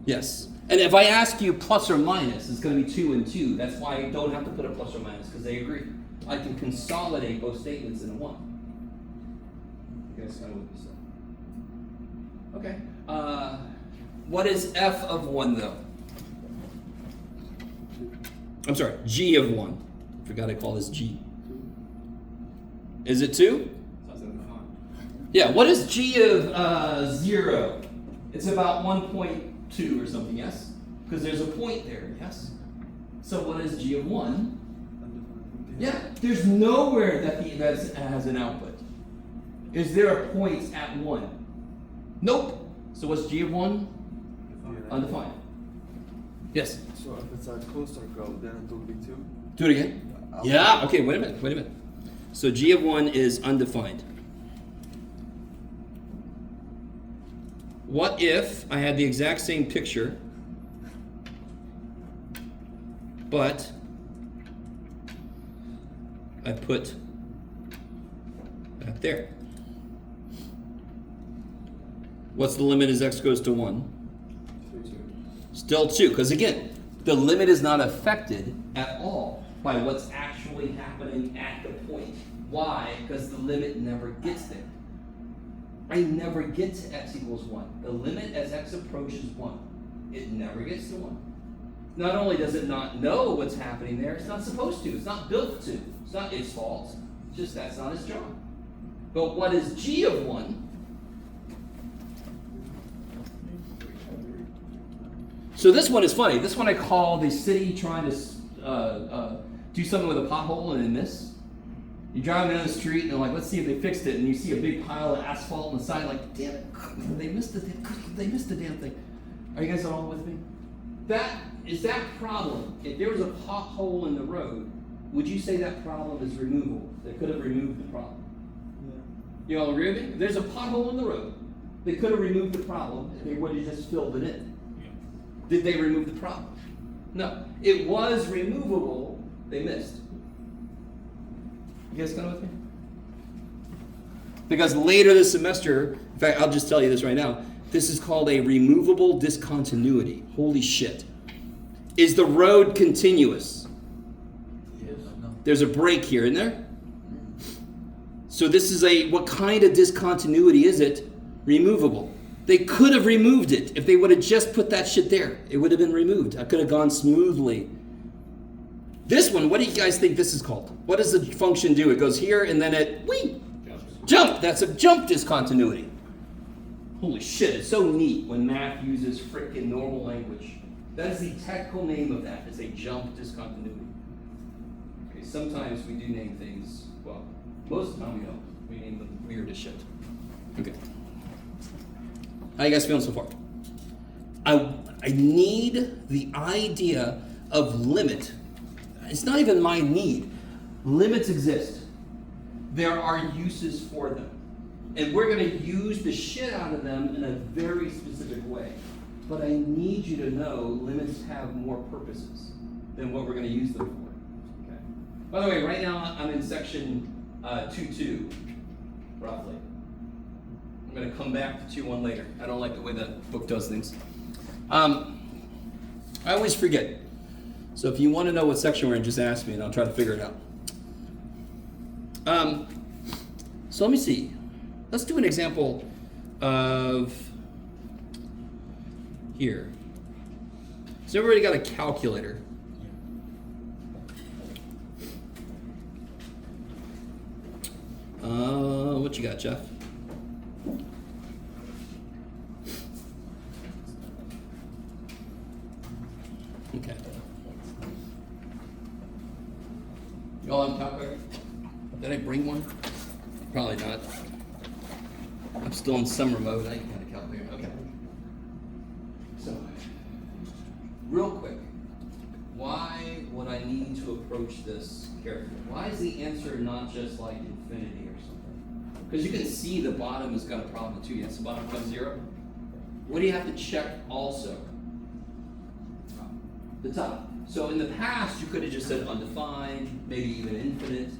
Yes. And if I ask you plus or minus, it's going to be 2 and 2. That's why I don't have to put a plus or minus, because they agree. I can consolidate both statements into one. You guys kind of what you said. Okay. What is f of 1, though? I'm sorry, g of 1. Forgot I call this g. Is it 2? Yeah, what is g of 0? It's about 1.2 or something, yes? Because there's a point there, yes? So what is g of 1? Yeah, there's nowhere that has an output. Is there a point at 1? Nope. So what's g of 1? Undefined. Yes? So if it's a closed circle, then it will be 2. Do it again. Yeah, okay, wait a minute. So g of 1 is undefined. What if I had the exact same picture, but I put that there? What's the limit as x goes to 1? Still 2, because again, the limit is not affected at all by what's actually happening at the point. Why? Because the limit never gets there. I never get to x equals 1. The limit as x approaches 1. It never gets to 1. Not only does it not know what's happening there, it's not supposed to. It's not built to. It's not its fault. It's just that's not its job. But what is g of 1? So this one is funny. This one I call the city trying to do something with a pothole, and in this, You drive down the street and they're like, let's see if they fixed it, and you see a big pile of asphalt on the side, like, damn it, they missed the damn thing. Are you guys all with me? That problem. If there was a pothole in the road, would you say that problem is removable? They could have removed the problem. You all agree with me? If there's a pothole in the road, they could have removed the problem if they would have just filled it in. Did they remove the problem? No. It was removable, they missed. You guys going with me? Because later this semester, in fact, I'll just tell you this right now, this is called a removable discontinuity. Holy shit. Is the road continuous? Yes. No. There's a break here, isn't there? So this is what kind of discontinuity is it? Removable. They could have removed it if they would have just put that shit there. It would have been removed. It could have gone smoothly. This one, what do you guys think this is called? What does the function do? It goes here and then it, jump. That's a jump discontinuity. Holy shit, it's so neat when math uses frickin' normal language. That is the technical name of that. It's a jump discontinuity. Okay, sometimes we do name things, well, most of the time we don't. We name them weird as shit. Okay. How you guys feeling so far? I need the idea of limit. It's not even my need. Limits exist. There are uses for them. And we're going to use the shit out of them in a very specific way. But I need you to know limits have more purposes than what we're going to use them for. Okay. By the way, right now I'm in section 2.2, roughly. I'm going to come back to 2.1 later. I don't like the way that book does things. I always forget. So if you want to know what section we're in, just ask me and I'll try to figure it out. So let me see. Let's do an example of here. So everybody got a calculator. What you got, Jeff? Okay. Y'all have a calculator? Did I bring one? Probably not. I'm still in summer mode. I ain't got a calculator. Okay. So, real quick, why would I need to approach this carefully? Why is the answer not just like infinity or something? Because you can see the bottom has got a problem too. Yes, the bottom becomes 0. What do you have to check also? The top. So in the past, you could have just said undefined, maybe even infinite.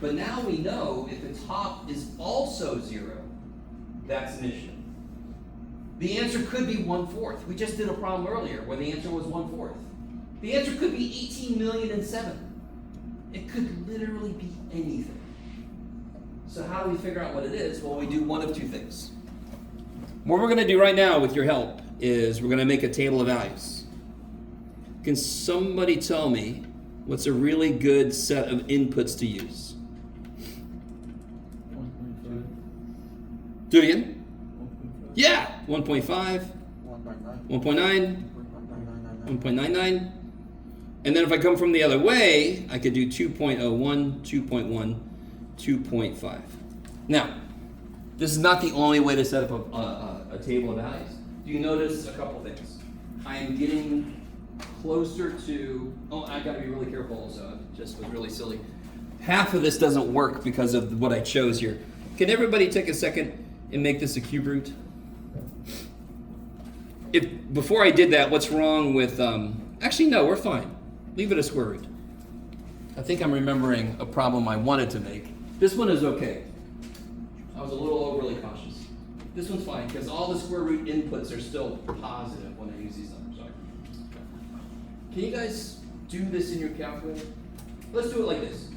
But now we know if the top is also 0, that's an issue. The answer could be 1/4. We just did a problem earlier where the answer was 1/4. The answer could be 18,000,007. It could literally be anything. So how do we figure out what it is? Well, we do one of two things. What we're going to do right now with your help is we're going to make a table of values. Can somebody tell me what's a really good set of inputs to use? 1.5. Do it again. 1.5. Yeah, 1.5, 1.9, 1.99. And then if I come from the other way, I could do 2.01, 2.1, 2.5. Now, this is not the only way to set up a table of values. Do you notice a couple things? I am getting closer to, I gotta be really careful also, I just was really silly. Half of this doesn't work because of what I chose here. Can everybody take a second and make this a cube root? Before I did that, what's wrong with, actually no, we're fine. Leave it a square root. I think I'm remembering a problem I wanted to make. This one is okay. I was a little overly cautious. This one's fine because all the square root inputs are still positive when I use these numbers. Sorry. Can you guys do this in your calculator? Let's do it like this.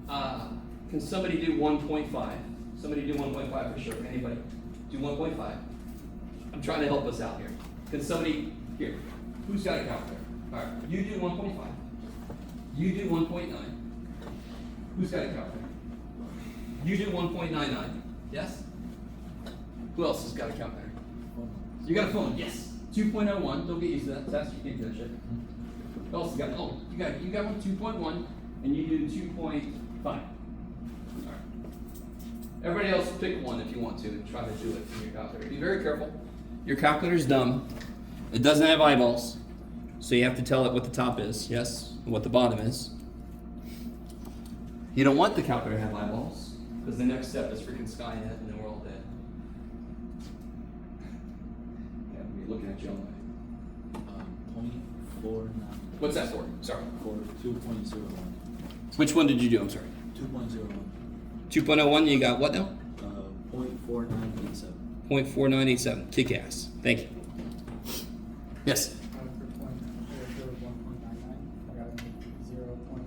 Can somebody do 1.5? Somebody do 1.5 for sure. Anybody? Do 1.5. I'm trying to help us out here. Can somebody, here, who's got a calculator? All right, you do 1.5. You do 1.9. Who's got a calculator? You do 1.99. Yes? Who else has got a calculator? You got a phone? Yes. 2.01. Don't get used to that test. You can't do that shit. Who else has got? Oh, you got one 2.1, and you do 2.5. Everybody else pick one if you want to and try to do it in your calculator. Be very careful. Your calculator's dumb. It doesn't have eyeballs. So you have to tell it what the top is, yes, and what the bottom is. You don't want the calculator to have eyeballs, because the next step is freaking Skynet and then we're all dead. Yeah, we're looking at you all night. 0.49 What's that for? Sorry. for 2.01. Which one did you do? I'm sorry. 2.01. 2.01, you got what now? 0.4987. 0.4987. Kick ass. Thank you. Yes. For 1.99, I got 0.51 or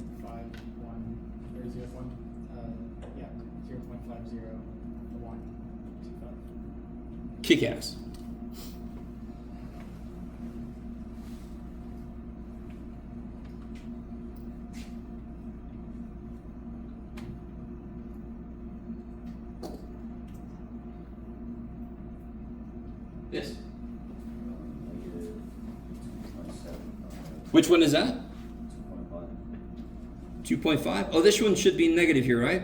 0.50. Kick ass. Yes. Negative 2.75. Which one is that? 2.5. 2.5? Oh, this one should be negative here, right?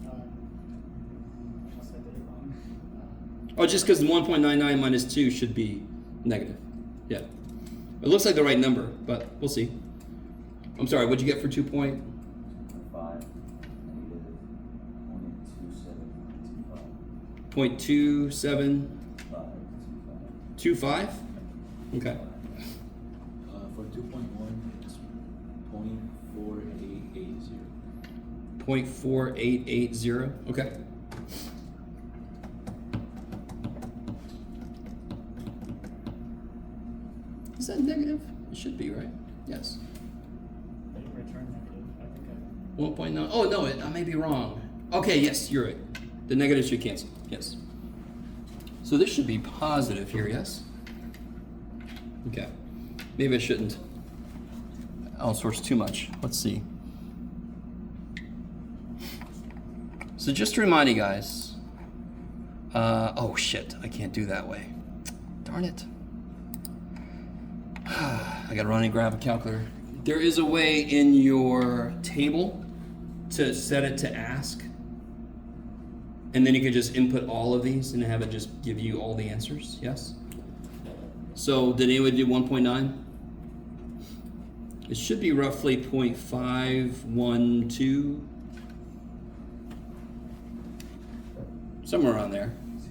Unless I did it wrong. Oh, just because 1.99 minus 2 should be negative. Yeah. It looks like the right number, but we'll see. I'm sorry, what'd you get for 2 point? 2.5. Negative 0.2725. 0.2725? 5. Okay. For 2.1, it's 0.4880. 0.4880. Okay. Is that negative? It should be, right? Yes. I didn't return negative. I think 1.9. Oh, no, I may be wrong. Okay, yes, you're right. The negative should cancel. Yes. So this should be positive here, yes? Okay. Maybe I shouldn't outsource too much. Let's see. So just to remind you guys, oh shit, I can't do that way. Darn it. I gotta run and grab a calculator. There is a way in your table to set it to ask. And then you could just input all of these and have it just give you all the answers, yes? So did anyone do 1.9? It should be roughly 0.512. Somewhere around there. It's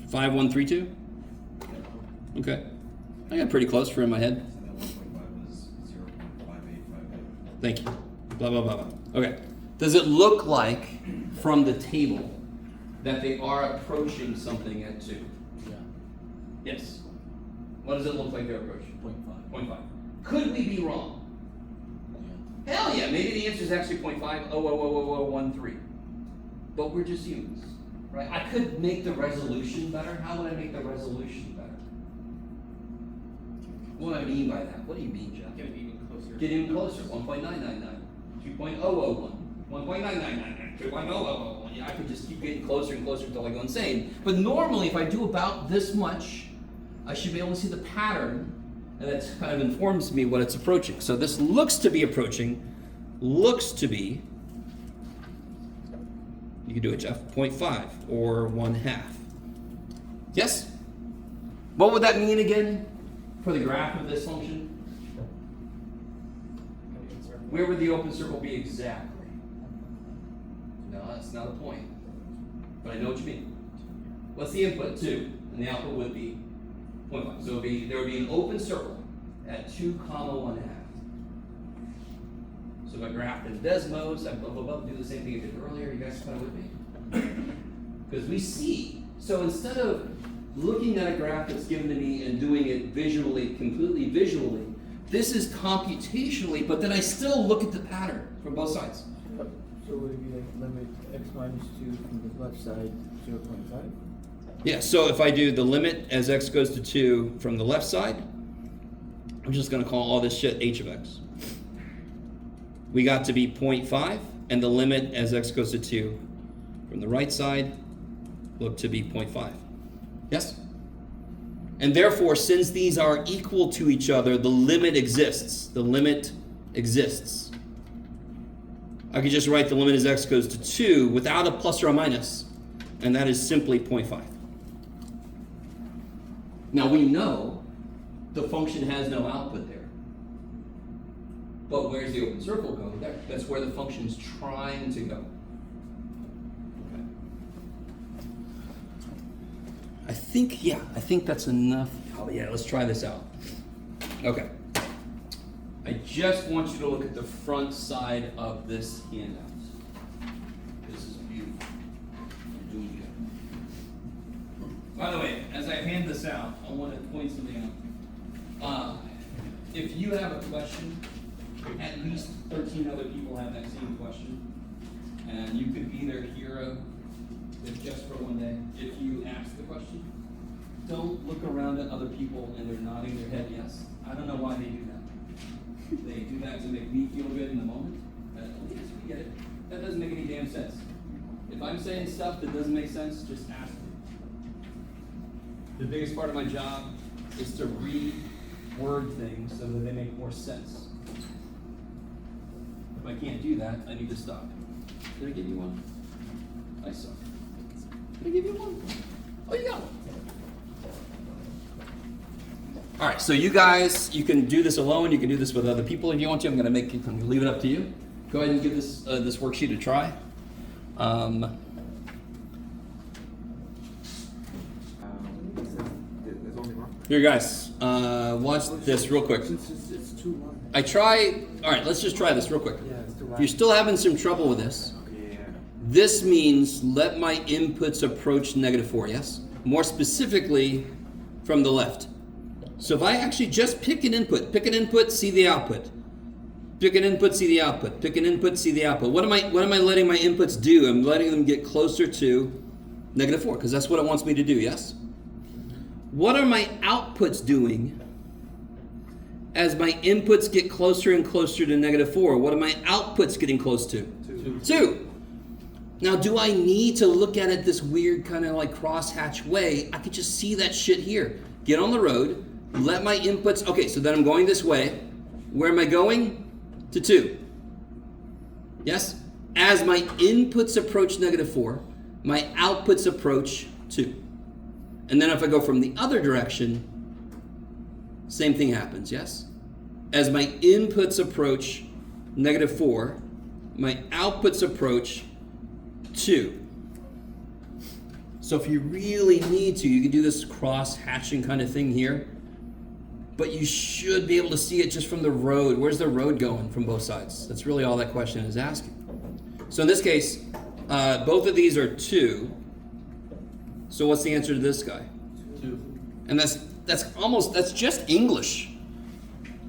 0.532. 5132? Okay. I got pretty close for in my head. And that 1.5 was 0.5858. Thank you. Blah, blah, blah, blah. Okay. Does it look like from the table that they are approaching something at 2? Yeah. Yes. What does it look like they're approaching? 0.5. 0.5. Could we be wrong? Yeah. Hell yeah, maybe the answer is actually 0.5000013. But we're just humans, right? I could make the resolution better. How would I make the resolution better? What do I mean by that? What do you mean, Jeff? Get it even closer. Get even closer. 1.999, 2.001, 1.9999, 2.000. Yeah, I could just keep getting closer and closer until I go insane. But normally, if I do about this much, I should be able to see the pattern, and that kind of informs me what it's approaching. So this looks to be approaching, looks to be, you can do it, Jeff, 0.5 or 1/2. Yes? What would that mean again for the graph of this function? Where would the open circle be exactly? No, that's not a point. But I know what you mean. What's the input? 2, and the output would be 0.5. So there would be an open circle at 2, 1/2. So if I graphed in Desmos, I blah, blah, blah, do the same thing I did earlier. You guys kind of with me? Because we see. So instead of looking at a graph that's given to me and doing it visually, completely visually, this is computationally, but then I still look at the pattern from both sides. So would it be like limit x minus 2 from the left side 0.5? Yeah, so if I do the limit as x goes to 2 from the left side, I'm just going to call all this shit h of x. We got to be 0.5, and the limit as x goes to 2 from the right side look to be 0.5. Yes? And therefore, since these are equal to each other, the limit exists. The limit exists. I could just write the limit as x goes to 2 without a plus or a minus, and that is simply 0.5. Now we know the function has no output there. But where's the open circle go? That's where the function is trying to go. Okay. I think that's enough. Oh yeah, let's try this out. Okay. I just want you to look at the front side of this handout. This is beautiful. You're doing good. By the way, as I hand this out, I want to point something out. If you have a question, at least 13 other people have that same question. And you could be their hero if just for one day. If you ask the question, don't look around at other people and they're nodding their head yes. I don't know why they do that. They do that to make me feel good in the moment. Yes, we get it. That doesn't make any damn sense. If I'm saying stuff that doesn't make sense, just ask me. The biggest part of my job is to reword things so that they make more sense. If I can't do that, I need to stop. Did I give you one? I suck. Did I give you one? Oh, you got one. All right, so you guys, you can do this alone. You can do this with other people if you want to. I'm going to leave it up to you. Go ahead and give this worksheet a try. Here, guys, watch this real quick. It's too long. All right, let's just try this real quick. If you're still having some trouble with this, this means let my inputs approach -4, yes? More specifically, from the left. So if I actually just pick an input, see the output. Pick an input, see the output. Pick an input, see the output. What am I letting my inputs do? I'm letting them get closer to -4, because that's what it wants me to do, yes? What are my outputs doing as my inputs get closer and closer to -4? What are my outputs getting close to? 2. Now, do I need to look at it this weird kind of like crosshatch way? I could just see that shit here. Get on the road, let my inputs, okay, so then I'm going this way. Where am I going? To 2. Yes? As my inputs approach -4, my outputs approach 2. And then if I go from the other direction, same thing happens, yes? As my inputs approach -4, my outputs approach 2. So if you really need to, you can do this cross-hatching kind of thing here. But you should be able to see it just from the road. Where's the road going from both sides? That's really all that question is asking. So in this case, both of these are 2. So what's the answer to this guy? 2. And that's just English.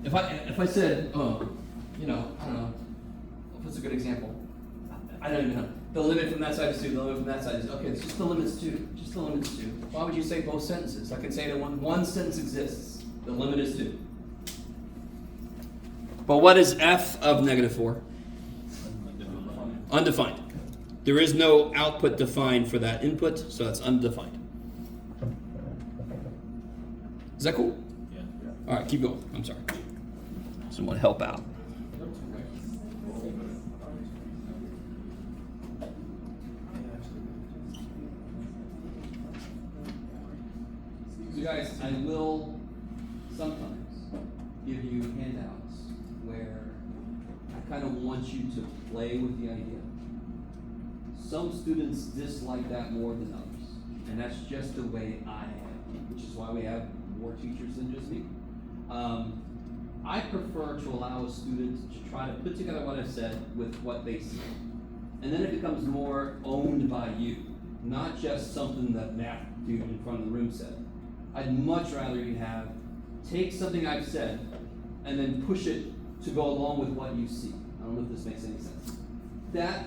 If I said, I don't know, what's a good example? I don't even know. The limit from that side is 2, the limit from that side is, okay, it's just the limit's 2. Just the limit's 2. Why would you say both sentences? I could say that one sentence exists. The limit is 2. But what is f of -4? Undefined. There is no output defined for that input, so that's undefined. Is that cool? Yeah. All right, keep going. I'm sorry. Someone help out. So guys, I will sometimes give you handouts where I kind of want you to play with the idea. Some students dislike that more than others, and that's just the way I am, which is why we have more teachers than just me. I prefer to allow a student to try to put together what I said with what they see. And then it becomes more owned by you, not just something that math dude in front of the room said. I'd much rather you have take something I've said and then push it to go along with what you see. I don't know if this makes any sense. That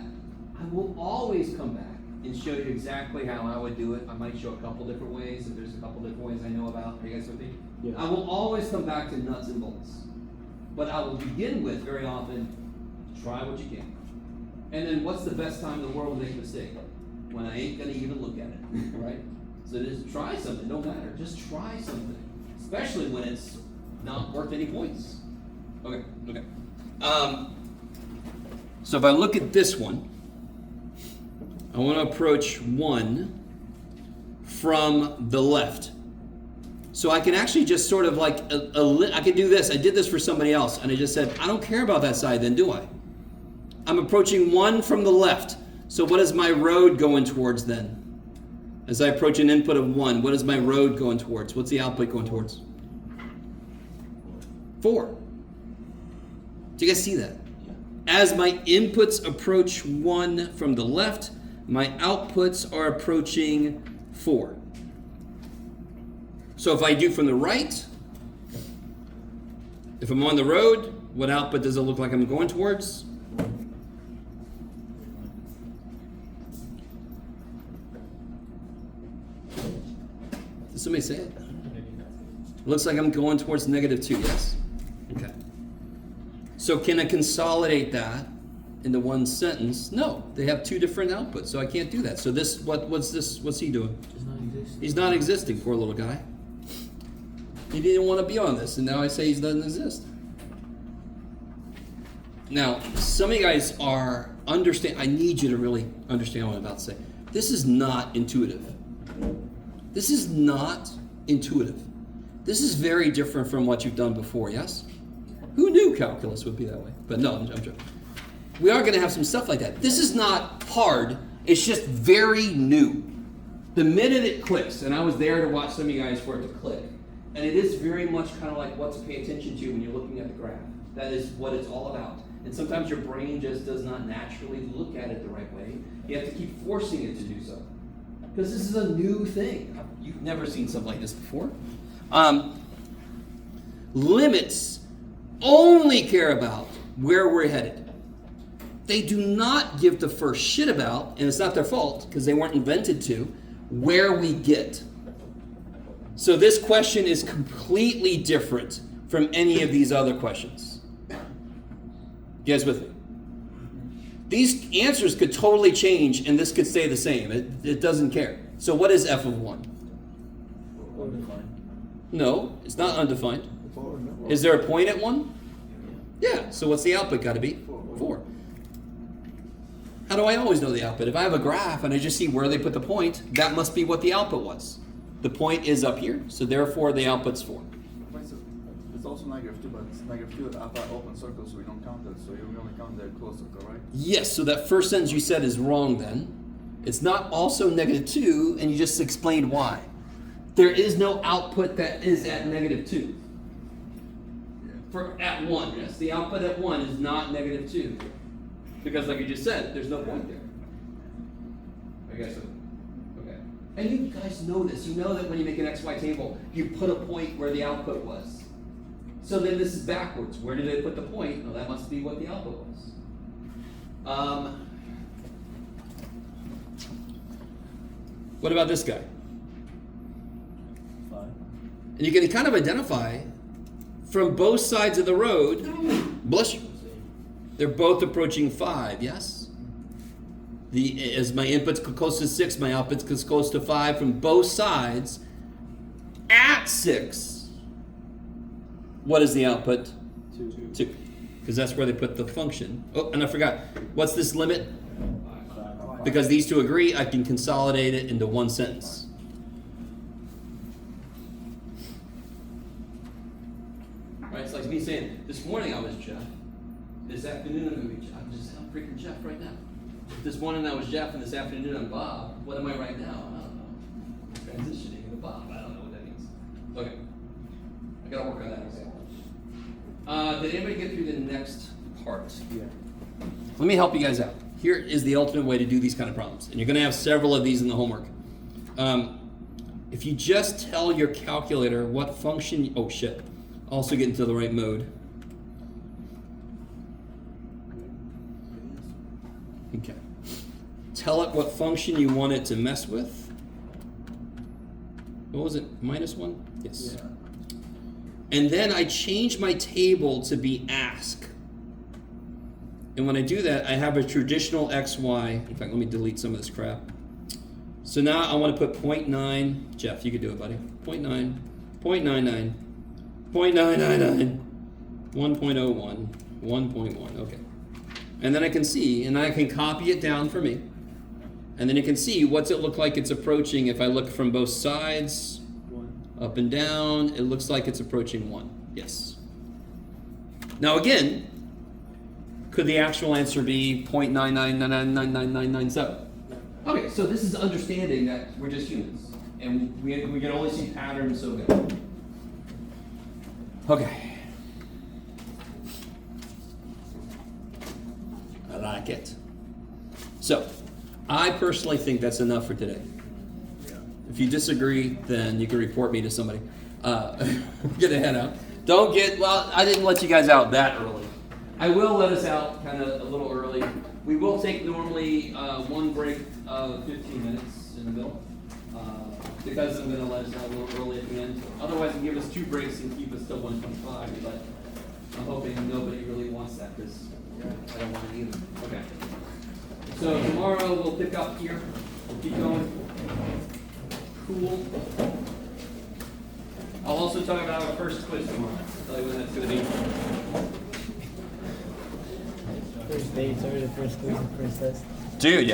I will always come back and show you exactly how I would do it. I might show a couple different ways if there's a couple different ways I know about. Are you guys with me? Yeah. I will always come back to nuts and bolts. But I will begin with, very often, try what you can. And then what's the best time in the world to make a mistake? When I ain't gonna even look at it, right? So just try something, don't matter. Just try something. Especially when it's not worth any points. Okay. So if I look at this one, I want to approach 1 from the left. So I can actually just sort of like, I can do this. I did this for somebody else, and I just said, I don't care about that side then, do I? I'm approaching 1 from the left. So what is my road going towards then? As I approach an input of 1, what is my road going towards? What's the output going towards? 4. Do you guys see that? As my inputs approach 1 from the left, my outputs are approaching 4. So if I do from the right, if I'm on the road, what output does it look like I'm going towards? Did somebody say it? Looks like I'm going towards -2, yes? Okay. So can I consolidate that into one sentence? No, they have 2 different outputs, so I can't do that. So this, what's he doing? Does not exist. He's not existing, poor little guy. He didn't want to be on this, and now I say he doesn't exist. Now, some of you guys are I need you to really understand what I'm about to say. This is not intuitive. This is not intuitive. This is very different from what you've done before, yes? Who knew calculus would be that way? But no, I'm joking. We are going to have some stuff like that. This is not hard. It's just very new. The minute it clicks, and I was there to watch some of you guys for it to click, and it is very much kind of like what to pay attention to when you're looking at the graph. That is what it's all about. And sometimes your brain just does not naturally look at it the right way. You have to keep forcing it to do so. Because this is a new thing. You've never seen something like this before. Limits only care about where we're headed. They do not give the first shit about, and it's not their fault because they weren't invented to, where we get. So this question is completely different from any of these other questions. You guys with me? These answers could totally change and this could stay the same. It doesn't care. So what is f of 1? No, it's not undefined. Is there a point at 1? Yeah, so what's the output got to be? 4. How do I always know the output? If I have a graph and I just see where they put the point, that must be what the output was. The point is up here, so therefore the output's 4. It's also -2, but it's -2 after open circle, so we don't count it. So you only count the closed circle, right? Yes, so that first sentence you said is wrong then. It's not also -2, and you just explained why. There is no output that is at -2. For at 1, yes. The output at 1 is not -2. Because like you just said, there's no point there. I guess so. Okay. And you guys know this. You know that when you make an XY table, you put a point where the output was. So then this is backwards. Where did they put the point? Well, that must be what the output was. What about this guy? 5. And you can kind of identify from both sides of the road, bless you, they're both approaching 5, yes? As my inputs get close to 6, my outputs get close to 5 from both sides at 6. What is the output? 2. Because that's where they put the function. Oh, and I forgot. What's this limit? 5. Because these two agree, I can consolidate it into one sentence. Right, it's like me saying, this morning I was Jeff. This afternoon I'm going to be Jeff. I'm freaking Jeff right now. This morning I was Jeff, and this afternoon I'm Bob. What am I right now? I don't know. I'm transitioning into Bob. I don't know what that means. Okay. I got to work on that example. Did anybody get through the next part? Yeah. Let me help you guys out. Here is the ultimate way to do these kind of problems. And you're going to have several of these in the homework. If you just tell your calculator what function... Oh, shit. Also get into the right mode. Okay. Tell it what function you want it to mess with. What was it? -1? Yes. Yeah. And then I change my table to be ask. And when I do that, I have a traditional XY. In fact, let me delete some of this crap. So now I want to put 0.9. Jeff, you could do it, buddy. 0.9, 0.99, 0.999, 1.01, 1.1. Okay. And then I can see, and I can copy it down for me. And then you can see what's it look like it's approaching if I look from both sides, up and down. It looks like it's approaching 1. Yes. Now again, could the actual answer be 0.999999997? Okay, so this is understanding that we're just humans, and we can only see patterns so good. Okay. I like it. So, I personally think that's enough for today. If you disagree, then you can report me to somebody. Get a head out. Don't get, well, I didn't let you guys out that early. I will let us out kind of a little early. We will take normally one break of 15 minutes in the middle. Because I'm going to let us out a little early at the end. Otherwise, you give us 2 breaks and keep us till 1:25. But I'm hoping nobody really wants that because I don't want it either. Okay. So tomorrow we'll pick up here. We'll keep going. Cool. I'll also talk about our first quiz tomorrow. I'll tell you when that's going to be. First dates or the first quiz and first test. Dude, yeah.